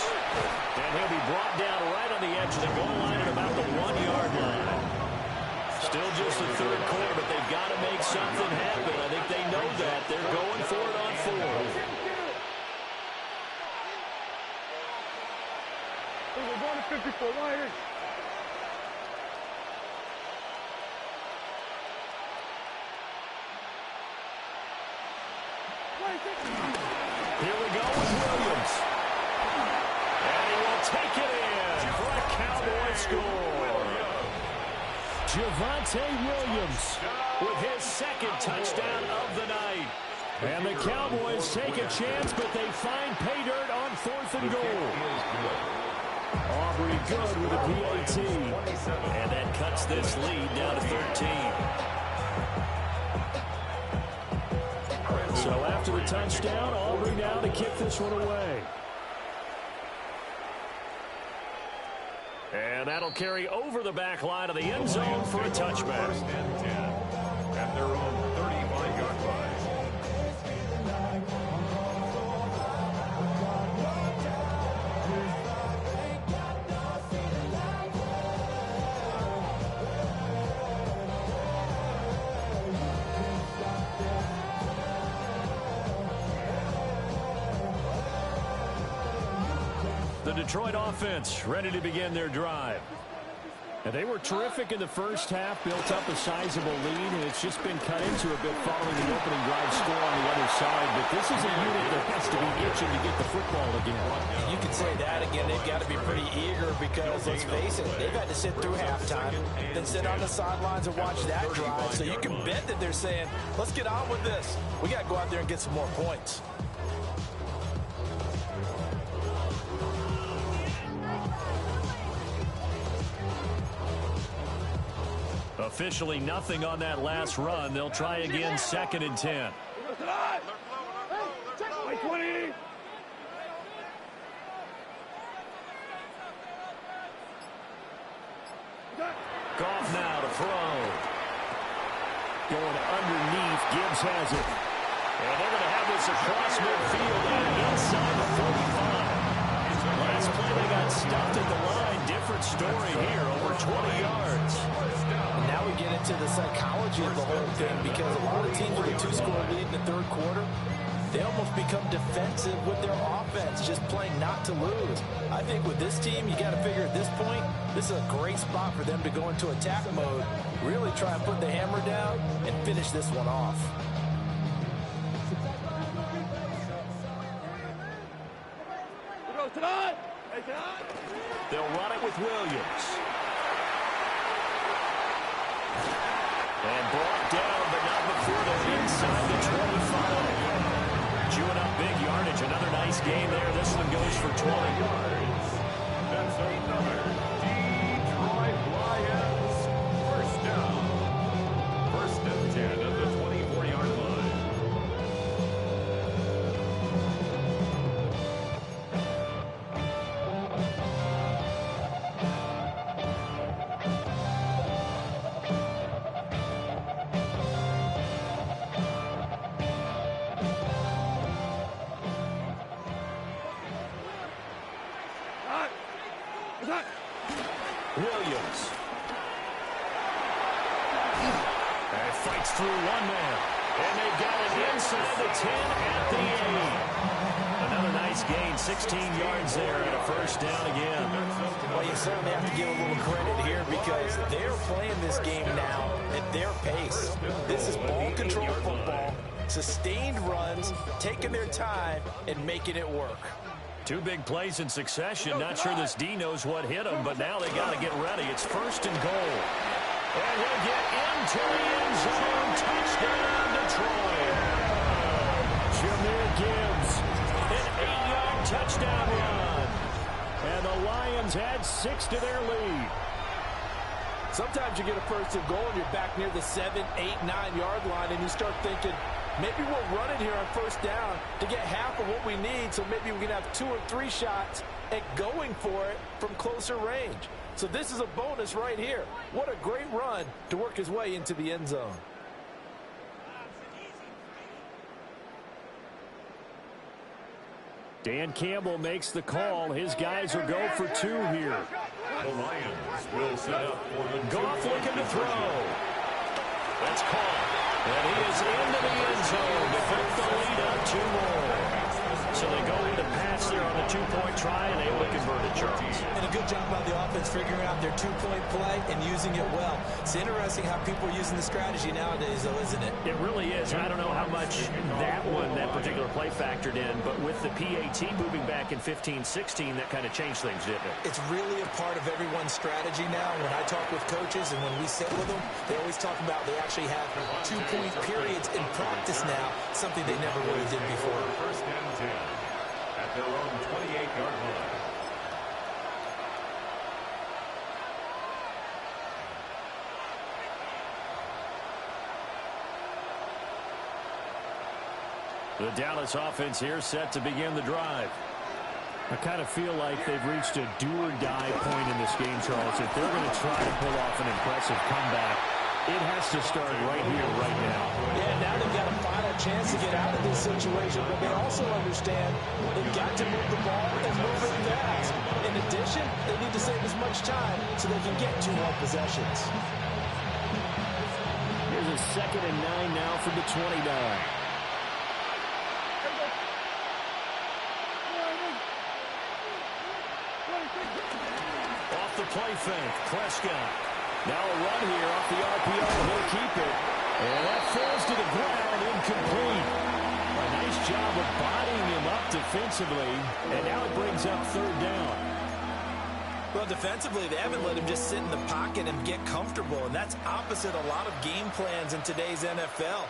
And he'll be brought down right on the edge of the goal line at about the 1-yard line. Still just the 3rd quarter, but they've got to make something happen. I think they know that. They're going for it on 4th. We're going to 54. Wide in. Here we go with Williams. And he will take it in for a Cowboy score. Javonte Williams with his second touchdown of the night. And the Cowboys take a chance, but they find pay dirt on 4th and goal. Aubrey good with a PAT. And that cuts this lead down to 13. So after the touchdown, Aubrey now to kick this one away. And that'll carry over the back line of the end zone for a touchback. First and 10 at their own 35-yard line. The Detroit offense ready to begin their drive. And they were terrific in the first half, built up a sizable lead, and it's just been cut into a bit following the opening drive score on the other side. But this is a unit that has to be itching to get the football again. You can say that again. They've got to be pretty eager because, let's face it, they've had to sit through halftime, then sit on the sidelines and watch that drive. So you can bet that they're saying, let's get on with this. We got to go out there and get some more points. Officially nothing on that last run. They'll try again, 2nd and 10. Goff now to throw. Going underneath, Gibbs has it. And they're going to have this across midfield and inside the 45. Last play they got stuffed at the line. Different story here, over 20 yards. Now we get into the psychology of the whole thing because a lot of teams with a 2-score lead in the third quarter, they almost become defensive with their offense, just playing not to lose. I think with this team, you got to figure at this point, this is a great spot for them to go into attack mode, really try and put the hammer down and finish this one off. They'll run it with Williams. And brought down, but not before they're inside the 25. Chewing up big yardage. Another nice game there. This one goes for 20. That's another Detroit Lions first down. 1st and 10 at the 24-yard line. Williams. And fights through one man. And they've got it inside the 10 at the 8. Another nice gain, 16 yards there and a first down again. Well, you certainly have to give a little credit here because they're playing this game now at their pace. This is ball control football, sustained runs, taking their time, and making it work. 2 big plays in succession. Not sure this D knows what hit him, but now they got to get ready. It's 1st and goal. And he'll get into the end zone. Touchdown, Detroit. Jahmyr Gibbs, an 8-yard touchdown run. And the Lions add 6 to their lead. Sometimes you get a 1st and goal and you're back near the 7, 8, 9-yard line, and you start thinking, maybe we're running here on 1st down to get half of what we need, so maybe we can have 2 or 3 shots at going for it from closer range. So this is a bonus right here. What a great run to work his way into the end zone. Dan Campbell makes the call. His guys will go for 2 here. The Lions will set up for the Goff looking to throw. That's caught. And he is into the end zone to put the lead up 2 more. So they go with a pass there on the two-point try and able to convert it, Charles. And a good job by the offense figuring out their two-point play and using it well. It's interesting how people are using the strategy nowadays, though, isn't it? It really is. I don't know how much that particular play factored in, but with the PAT moving back in 15-16, that kind of changed things, didn't it? It's really a part of everyone's strategy now. When I talk with coaches and when we sit with them, they always talk about they actually have two-point periods in practice now, something they never really did before. First and 10 at their own 28-yard line. The Dallas offense here set to begin the drive. I kind of feel like they've reached a do-or-die point in this game, Charles. If they're going to try to pull off an impressive comeback, it has to start right here, right now. Yeah, now they've got a final chance to get out of this situation, but they also understand they've got to move the ball and move it fast. In addition, they need to save as much time so they can get 2 more possessions. Here's a 2nd and 9 now from the 29. Off the play fake, Prescott. Now a run here off the RPO. He'll keep it. And that falls to the ground, incomplete. A nice job of bodying him up defensively. And now it brings up 3rd down. Well, defensively, they haven't let him just sit in the pocket and get comfortable. And that's opposite a lot of game plans in today's NFL.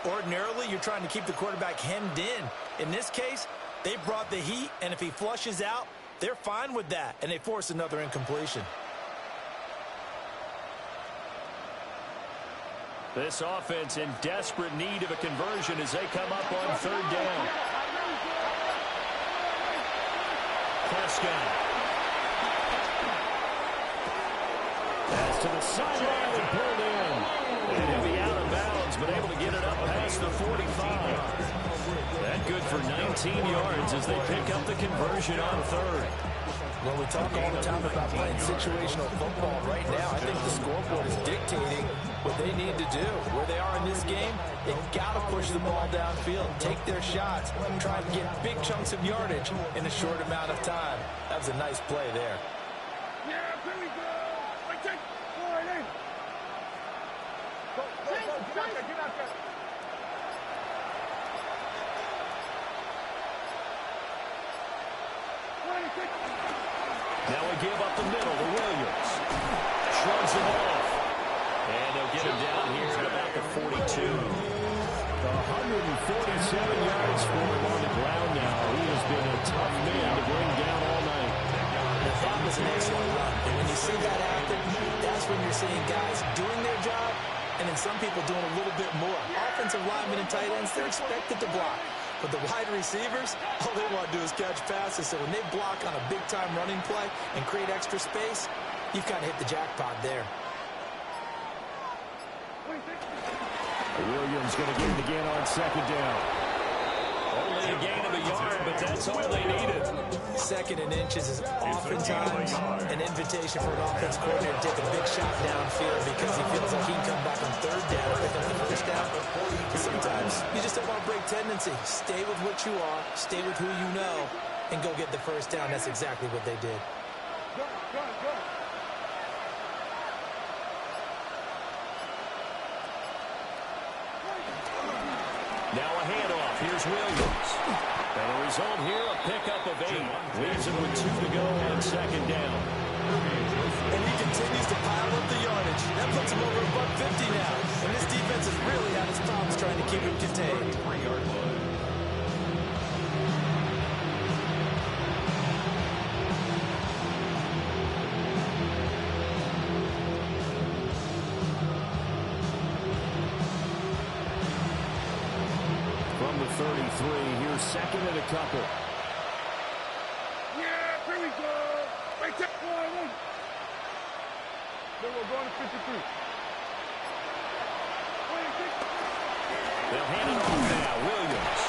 Ordinarily, you're trying to keep the quarterback hemmed in. In this case, they brought the heat, and if he flushes out, they're fine with that, and they force another incompletion. This offense in desperate need of a conversion as they come up on 3rd down. Prescott. Pass to the sideline and pulled in. And he'll be out of bounds, but able to get it up past the 45. That good for 19 yards as they pick up the conversion on 3rd. Well, we talk all the time about playing situational football. Right now, I think the scoreboard is dictating what they need to do. Where they are in this game, they've got to push the ball downfield, take their shots, try to get big chunks of yardage in a short amount of time. That was a nice play there. Yeah, here we go. Take forward in. Go, get out there. Now we give up the middle to Williams. Shrugs him off. And they'll get him down here at about the 42. 147 yards for him on the ground now. He has been a tough man to bring down all night. The thought was an excellent run. And when you see that happen, that's when you're seeing guys doing their job and then some people doing a little bit more. Offensive linemen and tight ends, they're expected to block. But the wide receivers, all they want to do is catch passes. So when they block on a big-time running play and create extra space, you've kind of hit the jackpot there. Williams going to get it again on 2nd down. Only a gain of a yard, but that's all they needed. 2nd and inches is oftentimes an invitation for an offense coordinator to take a big shot downfield because he feels like he can come back on 3rd down and pick up the 1st down. Sometimes you just have a break tendency. Stay with what you are, stay with who you know, and go get the 1st down. That's exactly what they did. Go. Now a handoff. Here's Williams. And the result here, a pickup of 8. Leaves him with 2 to go on 2nd down. And he continues to pile up the yardage. That puts him over $150 now. And this defense has really had its problems trying to keep him contained. 3-yard line. From the 33, here's 2nd and a couple. Yeah, here we go. Wait, take forward in. Then we're going to 53. They'll hand it off now. Williams.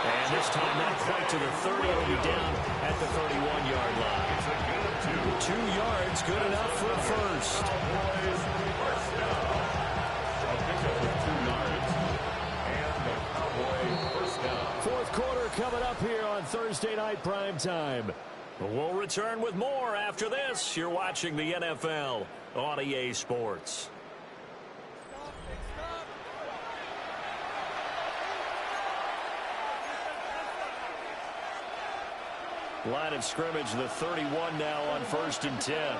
And this time not quite to the 30. It'll be down at the 31-yard line. 2 yards, good enough for a first. First down. A pickup of 2 yards. And the Cowboy first down. 4th quarter coming up here on Thursday Night Primetime. We'll return with more after this. You're watching the NFL on EA Sports. Line of scrimmage, the 31 now on 1st and 10.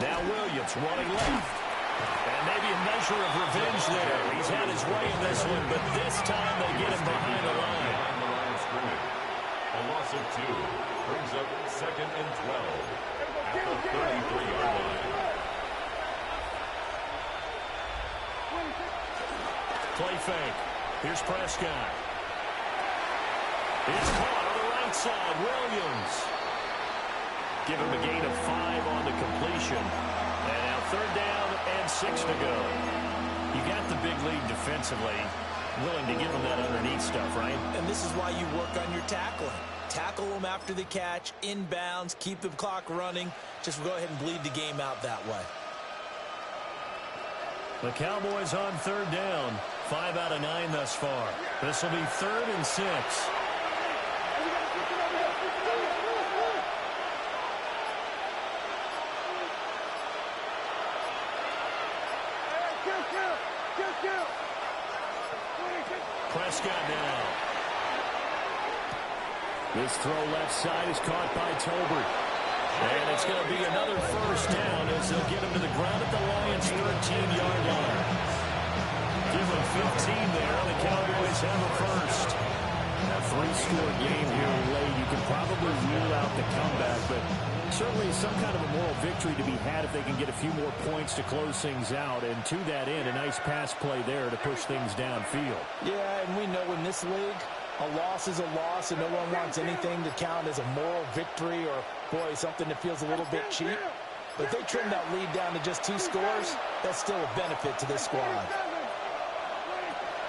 Now Williams running left. And maybe a measure of revenge there. He's had his way in this one, but this time they get him behind the line. A loss of 2 brings up 2nd and 12 at the 33-yard line. Play fake. Here's Prescott. It's caught on the right side. Williams. Give him a gain of 5 on the completion. And now 3rd down and 6 to go. You got the big lead defensively. Willing to give them that underneath stuff, right? And this is why you work on your tackling. Tackle them after the catch, inbounds, keep the clock running. Just go ahead and bleed the game out that way. The Cowboys on 3rd down. 5 out of 9 thus far. This will be 3rd and 6. Prescott now. This throw left side is caught by Tolbert. And it's going to be another 1st down as they'll get him to the ground at the Lions' 13-yard line. Give them 15 there. The Cowboys have a 1st. A 3-score game here late. You can probably rule out the comeback, but certainly some kind of a moral victory to be had if they can get a few more points to close things out. And to that end, a nice pass play there to push things downfield. Yeah, and we know in this league, a loss is a loss, and no one wants anything to count as a moral victory or, boy, something that feels a little bit cheap. But if they trim that lead down to just 2 scores, that's still a benefit to this squad.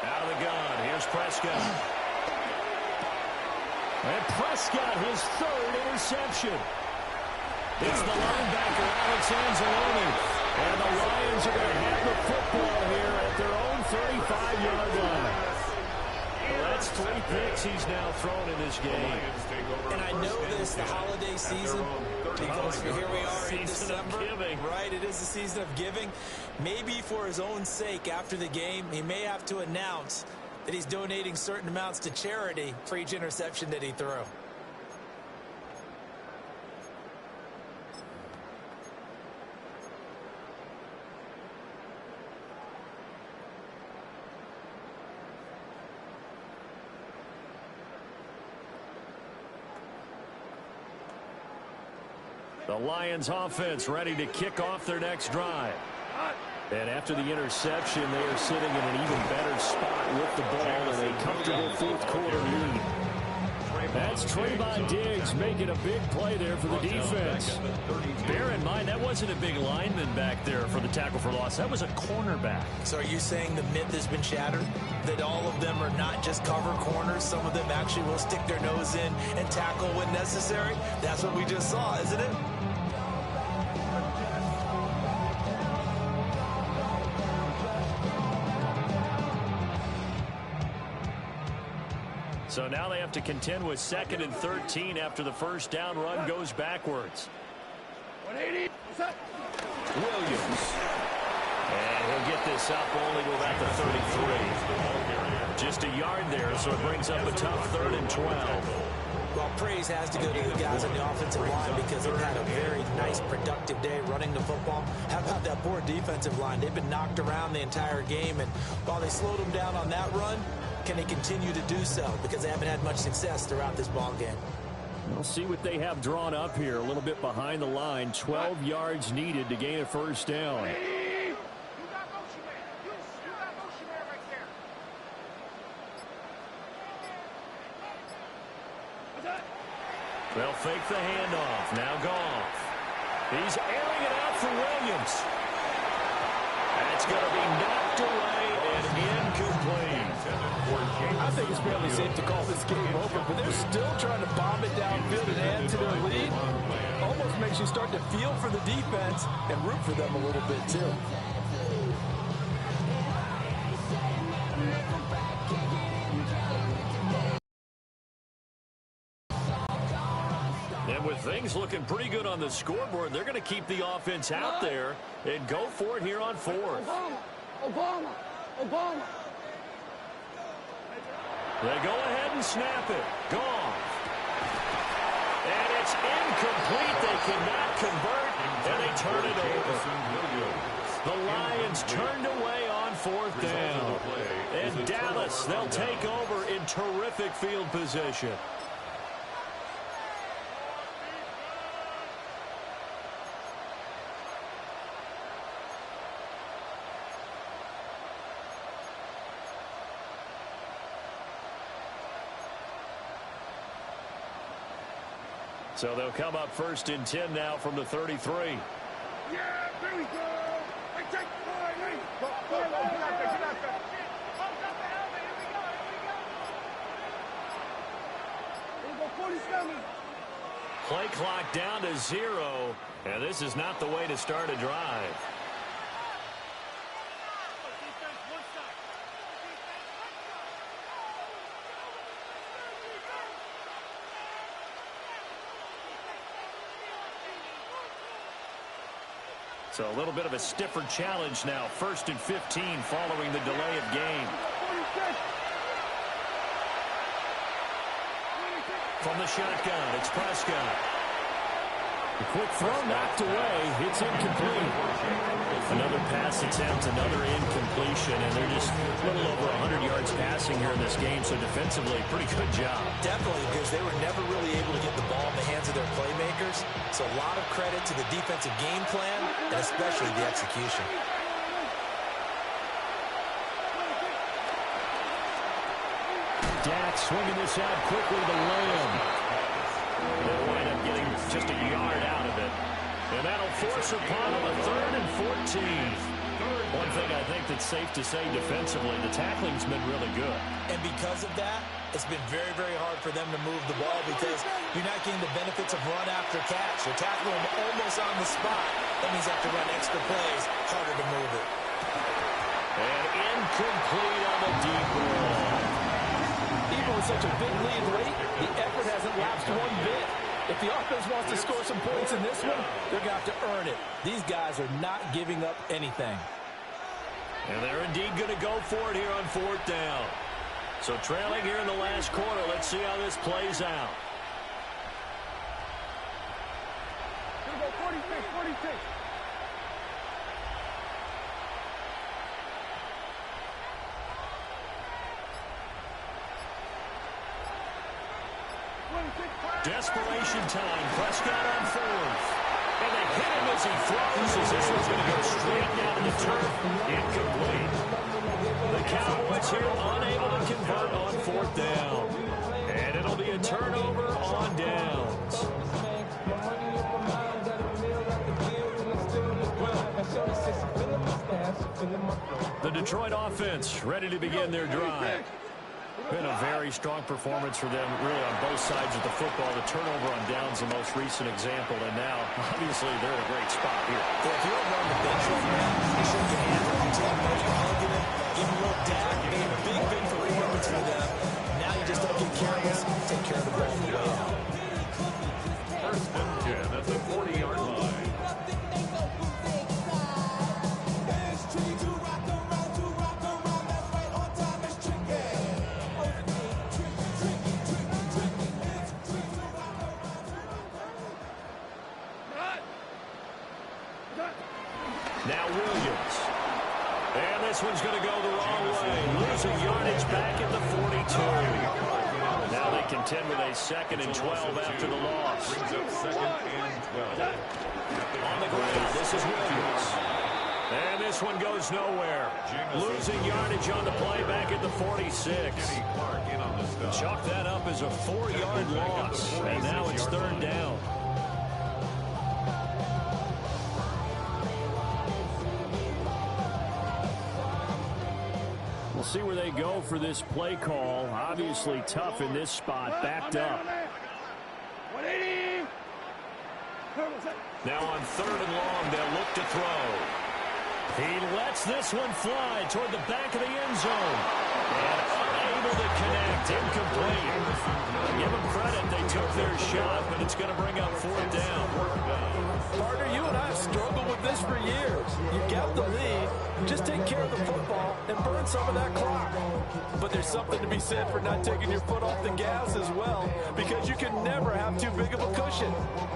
Out of the gun, here's Prescott. And Prescott, his 3rd interception. It's the linebacker, Alex Anzalone. And the Lions are going to have the football here at their own 35-yard line. Well, that's 3 picks he's now thrown in this game. And I know this, the holiday season, because here we are in December. Right, it is the season of giving. Maybe for his own sake, after the game, he may have to announce that he's donating certain amounts to charity for each interception that he threw. The Lions offense ready to kick off their next drive. And after the interception, they are sitting in an even better spot with the ball in a comfortable 4th quarter lead. That's Trayvon Diggs making a big play there for the defense. Bear in mind, that wasn't a big lineman back there for the tackle for loss. That was a cornerback. So are you saying the myth has been shattered? That all of them are not just cover corners? Some of them actually will stick their nose in and tackle when necessary? That's what we just saw, isn't it? So now they have to contend with 2nd and 13 after the 1st down run goes backwards. 180. Williams. And he'll get this up only to about the 33. Just a yard there, so it brings up a tough 3rd and 12. Well, praise has to go to the guys on the offensive line because they've had a very nice, productive day running the football. How about that poor defensive line? They've been knocked around the entire game, and while they slowed them down on that run, can they continue to do so? Because they haven't had much success throughout this ball game. We'll see what they have drawn up here. A little bit behind the line. 12 yards needed to gain a 1st down. They'll fake the handoff. Now Goff. He's airing it out for Williams. That's going to be knocked away and incomplete. I think it's fairly safe to call this game over, but they're still trying to bomb it downfield and add to their lead. Almost makes you start to feel for the defense and root for them a little bit, too. And with things looking pretty good on the scoreboard, they're going to keep the offense out there and go for it here on fourth. Obama. They go ahead and snap it. Gone. And it's incomplete. They cannot convert, and they turn it over. The Lions turned away on fourth down. And Dallas, they'll take over in terrific field position. So they'll come up first and 10 now from the 33. Yeah, there we go. I take Go, get out there. Here we go, 47. Play clock down to 0, and this is not the way to start a drive. So a little bit of a stiffer challenge now. First and 15 following the delay of game. From the shotgun, it's Prescott. The quick throw knocked away. It's incomplete. Another pass attempt, another incompletion, and they're just a little over 100 yards passing here in this game, so defensively, pretty good job. Definitely, because they were never really able to get the ball in the hands of their playmakers, so a lot of credit to the defensive game plan, and especially the execution. Dak swinging this out quickly to Lamb. They'll wind up getting just a yard out of it. And that'll force upon them a 3rd and 14. One thing I think that's safe to say defensively, the tackling's been really good. And because of that, it's been very, very hard for them to move the ball because you're not getting the benefits of run after catch. You're tackling them almost on the spot. That means you have to run extra plays, harder to move it. And incomplete on the deep ball. Even with such a big lead late, the effort hasn't lapsed one bit. If the offense wants to score some points in this one, they're going to have to earn it. These guys are not giving up anything. And they're indeed going to go for it here on 4th down. So trailing here in the last quarter, let's see how this plays out. Here we go, 46. Desperation time. Prescott on 4th. And they hit him as he throws, as this one's going to go straight down to the turf. Incomplete. The Cowboys here unable to convert on 4th down. And it'll be a turnover on downs. The Detroit offense ready to begin their drive. Been a very strong performance for them, really, on both sides of the football. The turnover on downs, the most recent example, and now, obviously, they're in a great spot here. Yeah, if you're over on the bench right now, you shake your hands with your team, you're hugging them, give them a little dab, made a big performance for them. Now you just don't get careless, take care of the ball on the way out. First and 10 at the 40-yard line. Now Williams. And this one's going to go the wrong way. Losing yardage back at the 42. Now they contend with a 2nd and 12 after the loss. Brings up 2nd and 12. On the ground, this is Williams. And this one goes nowhere. Losing yardage on the play back at the 46. Chalk that up as a 4-yard loss. And now it's 3rd down. We'll see where they go for this play call. Obviously tough in this spot, backed up. Now on 3rd and long, they'll look to throw. He lets this one fly toward the back of the end zone. And unable to connect, incomplete. Give them credit, they took their shot, but it's going to bring up 4th down. Partner, you and I have struggled with this for years. You got the lead, just take care of the football and burn some of that clock. But there's something to be said for not taking your foot off the gas as well, because you can never have too big of a cushion.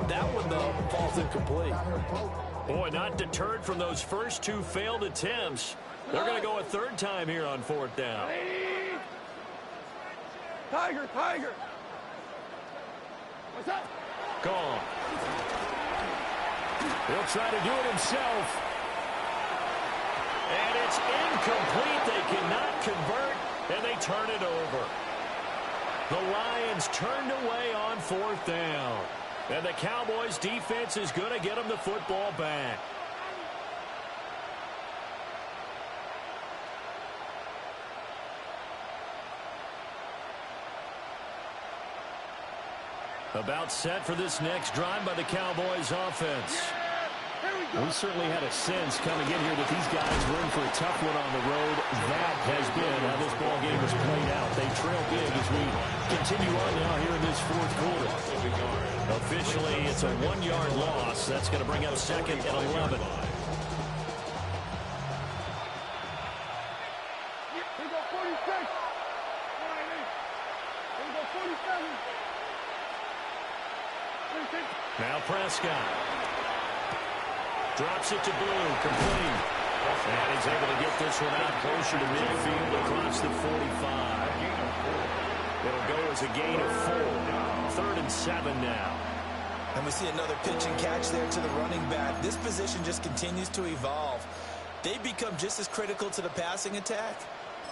That one, though, falls incomplete. Boy, not deterred from those first 2 failed attempts. They're going to go a 3rd time here on 4th down. Tiger, Tiger. What's up? Gone. He'll try to do it himself. And it's incomplete. They cannot convert, and they turn it over. The Lions turned away on 4th down. And the Cowboys' defense is going to get them the football back. About set for this next drive by the Cowboys offense. We certainly had a sense coming in here that these guys were in for a tough one on the road. That has been how this ball game has played out. They trail big as we continue on now here in this 4th quarter. Officially, it's a 1-yard loss. That's going to bring up 2nd and 11. Now Prescott. Drops it to Blue, complete. And he's able to get this one out closer to midfield across the 45. It'll go as a gain of 4. 3rd and 7 now. And we see another pitch and catch there to the running back. This position just continues to evolve. They become just as critical to the passing attack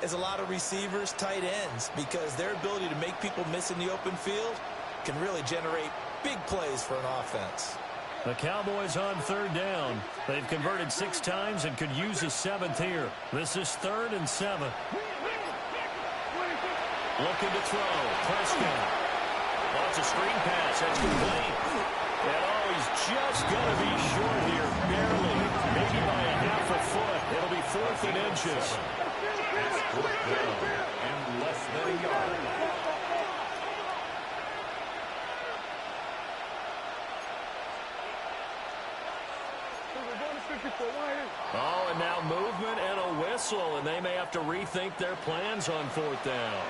as a lot of receivers, tight ends, because their ability to make people miss in the open field can really generate big plays for an offense. The Cowboys on 3rd down. They've converted 6 times and could use a 7th here. This is 3rd and 7. Looking to throw. Prescott. Wants a screen pass. That's complete. And he's just going to be short here. Barely. Maybe by a half a foot. It'll be 4th and inches. And less than a yard. Oh, and now movement and a whistle, and they may have to rethink their plans on 4th down.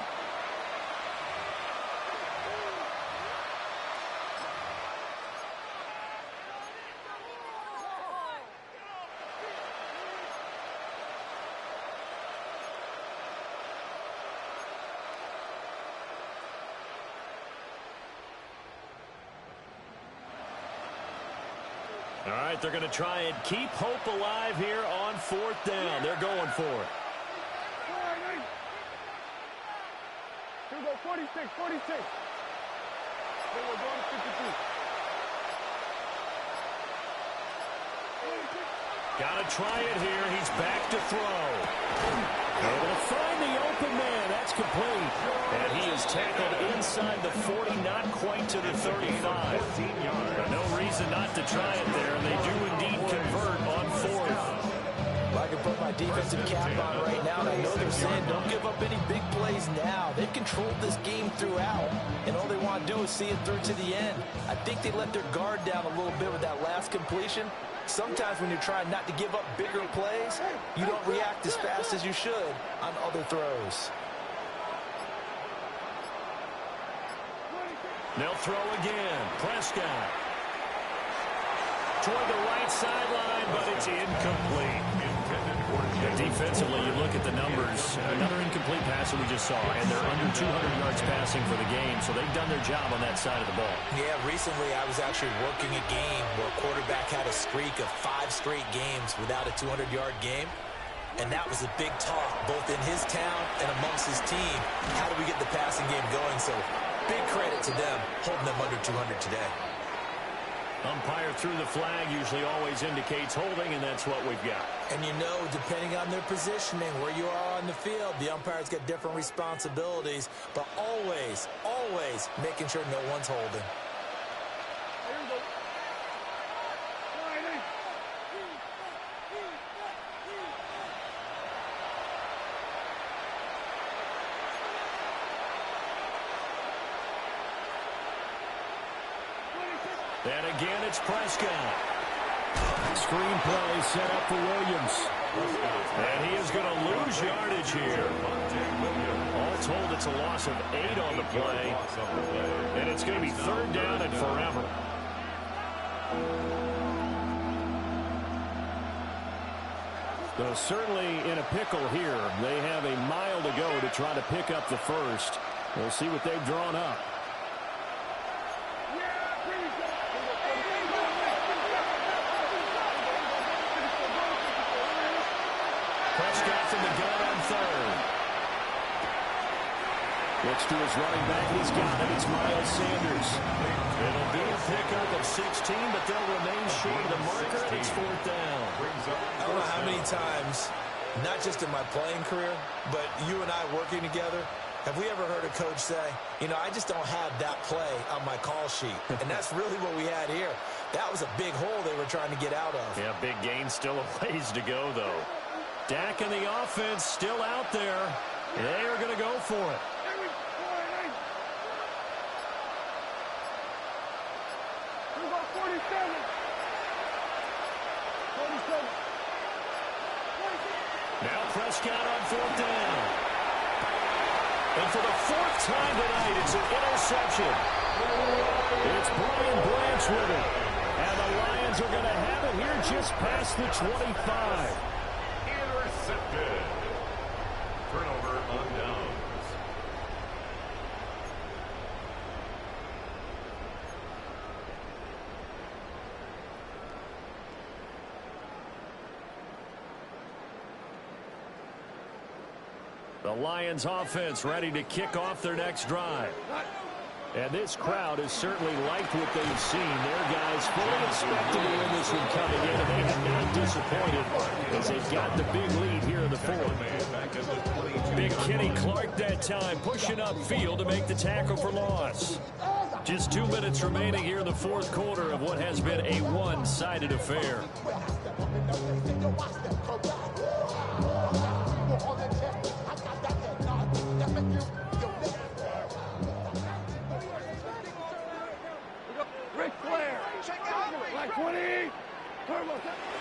All right, they're going to try and keep hope alive here on 4th down. They're going for it. Here we go, 46, 46. Then we're going to 52. Got to try it here. He's back to throw. Able to find the open man. That's complete. And he is tackled inside the 40, not quite to the 35. No reason not to try it there, and they do indeed convert on 4th. I can put my defensive cap on right now, and I know they're saying don't give up any big plays now. They've controlled this game throughout, and all they want to do is see it through to the end. I think they let their guard down a little bit with that last completion. Sometimes when you're trying not to give up bigger plays, you don't react as fast as you should on other throws. They'll throw again. Prescott. Toward the right sideline, but it's incomplete. Defensively, you look at the numbers. Another incomplete pass that we just saw, and they're under 200 yards passing for the game, so they've done their job on that side of the ball. Yeah, recently I was actually working a game where a quarterback had a streak of 5 straight games without a 200-yard game, and that was a big talk both in his town and amongst his team. How do we get the passing game going? So big credit to them holding them under 200 today. Umpire threw the flag, usually always indicates holding, and that's what we've got. And you know, depending on their positioning, where you are on the field, the umpires get different responsibilities, but always, always making sure no one's holding. And again, it's Prescott. Screenplay set up for Williams. And he is going to lose yardage here. All told, it's a loss of 8 on the play. And it's going to be 3rd down and forever. So certainly in a pickle here. They have a mile to go to try to pick up the first. We'll see what they've drawn up. Prescott from the gun on 3rd. Looks to his running back. He's got it. It's Miles Sanders. It'll be a pickup of 16, but they'll remain short of the marker, and it's 4th down. I don't know how many times, not just in my playing career, but you and I working together, have we ever heard a coach say, you know, I just don't have that play on my call sheet. And that's really what we had here. That was a big hole they were trying to get out of. Yeah, big gain. Still a ways to go, though. Dak and the offense still out there. They are going to go for it. Now Prescott on 4th down. And for the 4th time tonight, it's an interception. It's Brian Branch with it. And the Lions are going to have it here just past the 25. Intercepted. Turnover on downs. The Lions offense ready to kick off their next drive. And this crowd has certainly liked what they've seen. Their guys fully expected to win this one coming in, and they have not disappointed as they've got the big lead here in the 4th. Big Kenny Clark that time pushing upfield to make the tackle for loss. Just 2 minutes remaining here in the 4th quarter of what has been a one-sided affair.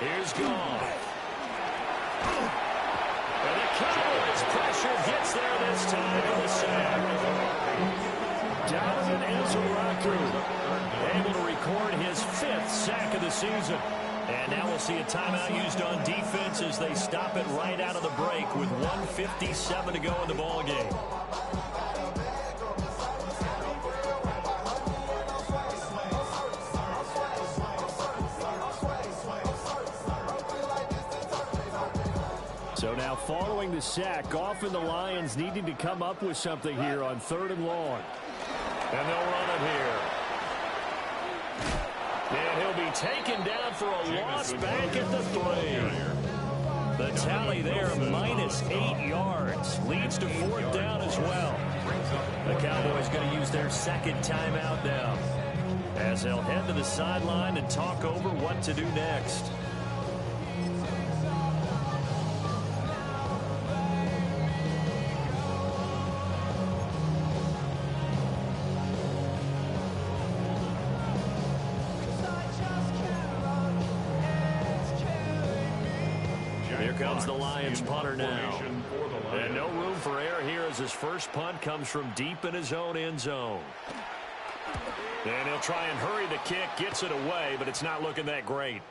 Here's Goff. And the Cowboys pressure gets there this time for the sack. Donovan Ezraku able to record his 5th sack of the season. And now we'll see a timeout used on defense as they stop it right out of the break with 1:57 to go in the ballgame. So now following the sack, Goff and the Lions needing to come up with something here on 3rd and long. And they'll run it here. And he'll be taken down for a loss back at the 3. The tally there, -8 yards. Leads to 4th down as well. The Cowboys going to use their 2nd timeout now, as they'll head to the sideline and talk over what to do next. Here comes the Lions punter now. And no room for error here as his first punt comes from deep in his own end zone. And he'll try and hurry the kick, gets it away, but it's not looking that great.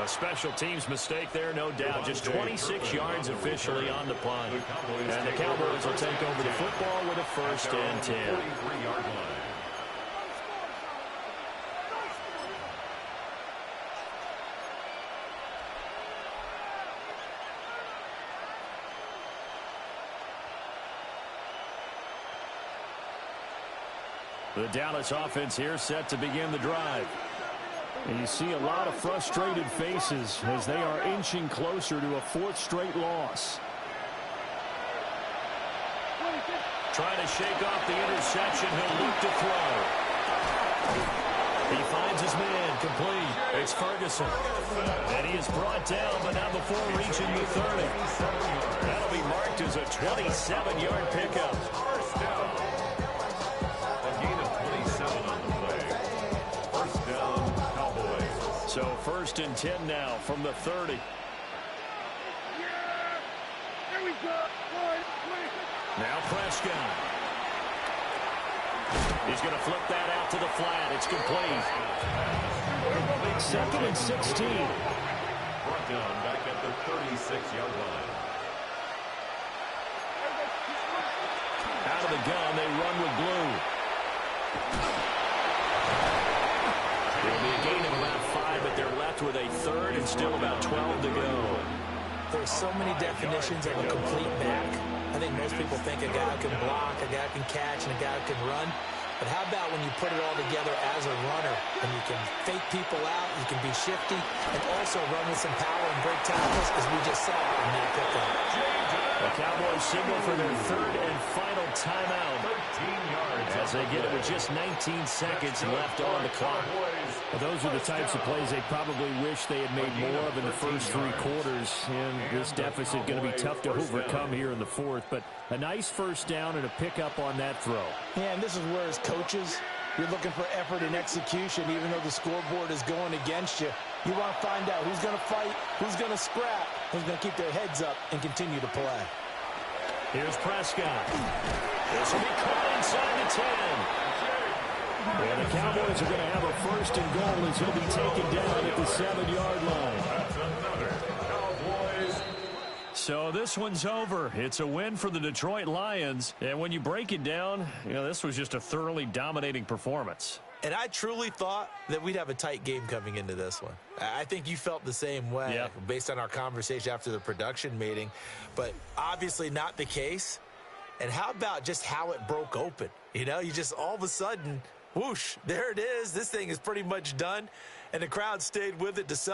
A special teams mistake there, no doubt. Just 26 yards officially on the punt. And the Cowboys will take over the football with a 1st and 10. The Dallas offense here set to begin the drive. And you see a lot of frustrated faces as they are inching closer to a 4th straight loss. Trying to shake off the interception. He'll look to throw. He finds his man, complete. It's Ferguson. And he is brought down, but not before reaching the 30. That'll be marked as a 27-yard pickup. First down. A gain of 27 on the play. First down, Cowboys. So 1st and 10 now from the 30. Here we go. Now Prescott. He's going to flip that out to the flat. It's complete. 2nd and 16. Brought down back at the 36-yard line. Out of the gun, they run with blue. It'll be a gain of about 5, but they're left with a 3rd and still about 12 to go. There's so many definitions of a complete back. I think most people think a guy can block, a guy can catch, and a guy can run. But how about when you put it all together as a runner, and you can fake people out, you can be shifty, and also run with some power and break tackles, as we just saw in that pickup. The Cowboys signal for their 3rd and final timeout 13 yards as they get it with just 19 seconds left on the clock. Well, those are the types of plays they probably wish they had made more of in the first 3 quarters. And this deficit going to be tough to overcome here in the 4th. But a nice first down and a pickup on that throw. Yeah, and this is where as coaches, you're looking for effort and execution, even though the scoreboard is going against you. You want to find out who's going to fight, who's going to scrap, who's going to keep their heads up and continue to play. Here's Prescott. This will be caught inside the 10. And the Cowboys are going to have a 1st and goal as he'll be taken down at the 7-yard line. That's another Cowboys. So this one's over. It's a win for the Detroit Lions. And when you break it down, you know, this was just a thoroughly dominating performance. And I truly thought that we'd have a tight game coming into this one. I think you felt the same way based on our conversation after the production meeting. But obviously not the case. And how about just how it broke open? You know, you just all of a sudden, whoosh, there it is. This thing is pretty much done. And the crowd stayed with it to celebrate.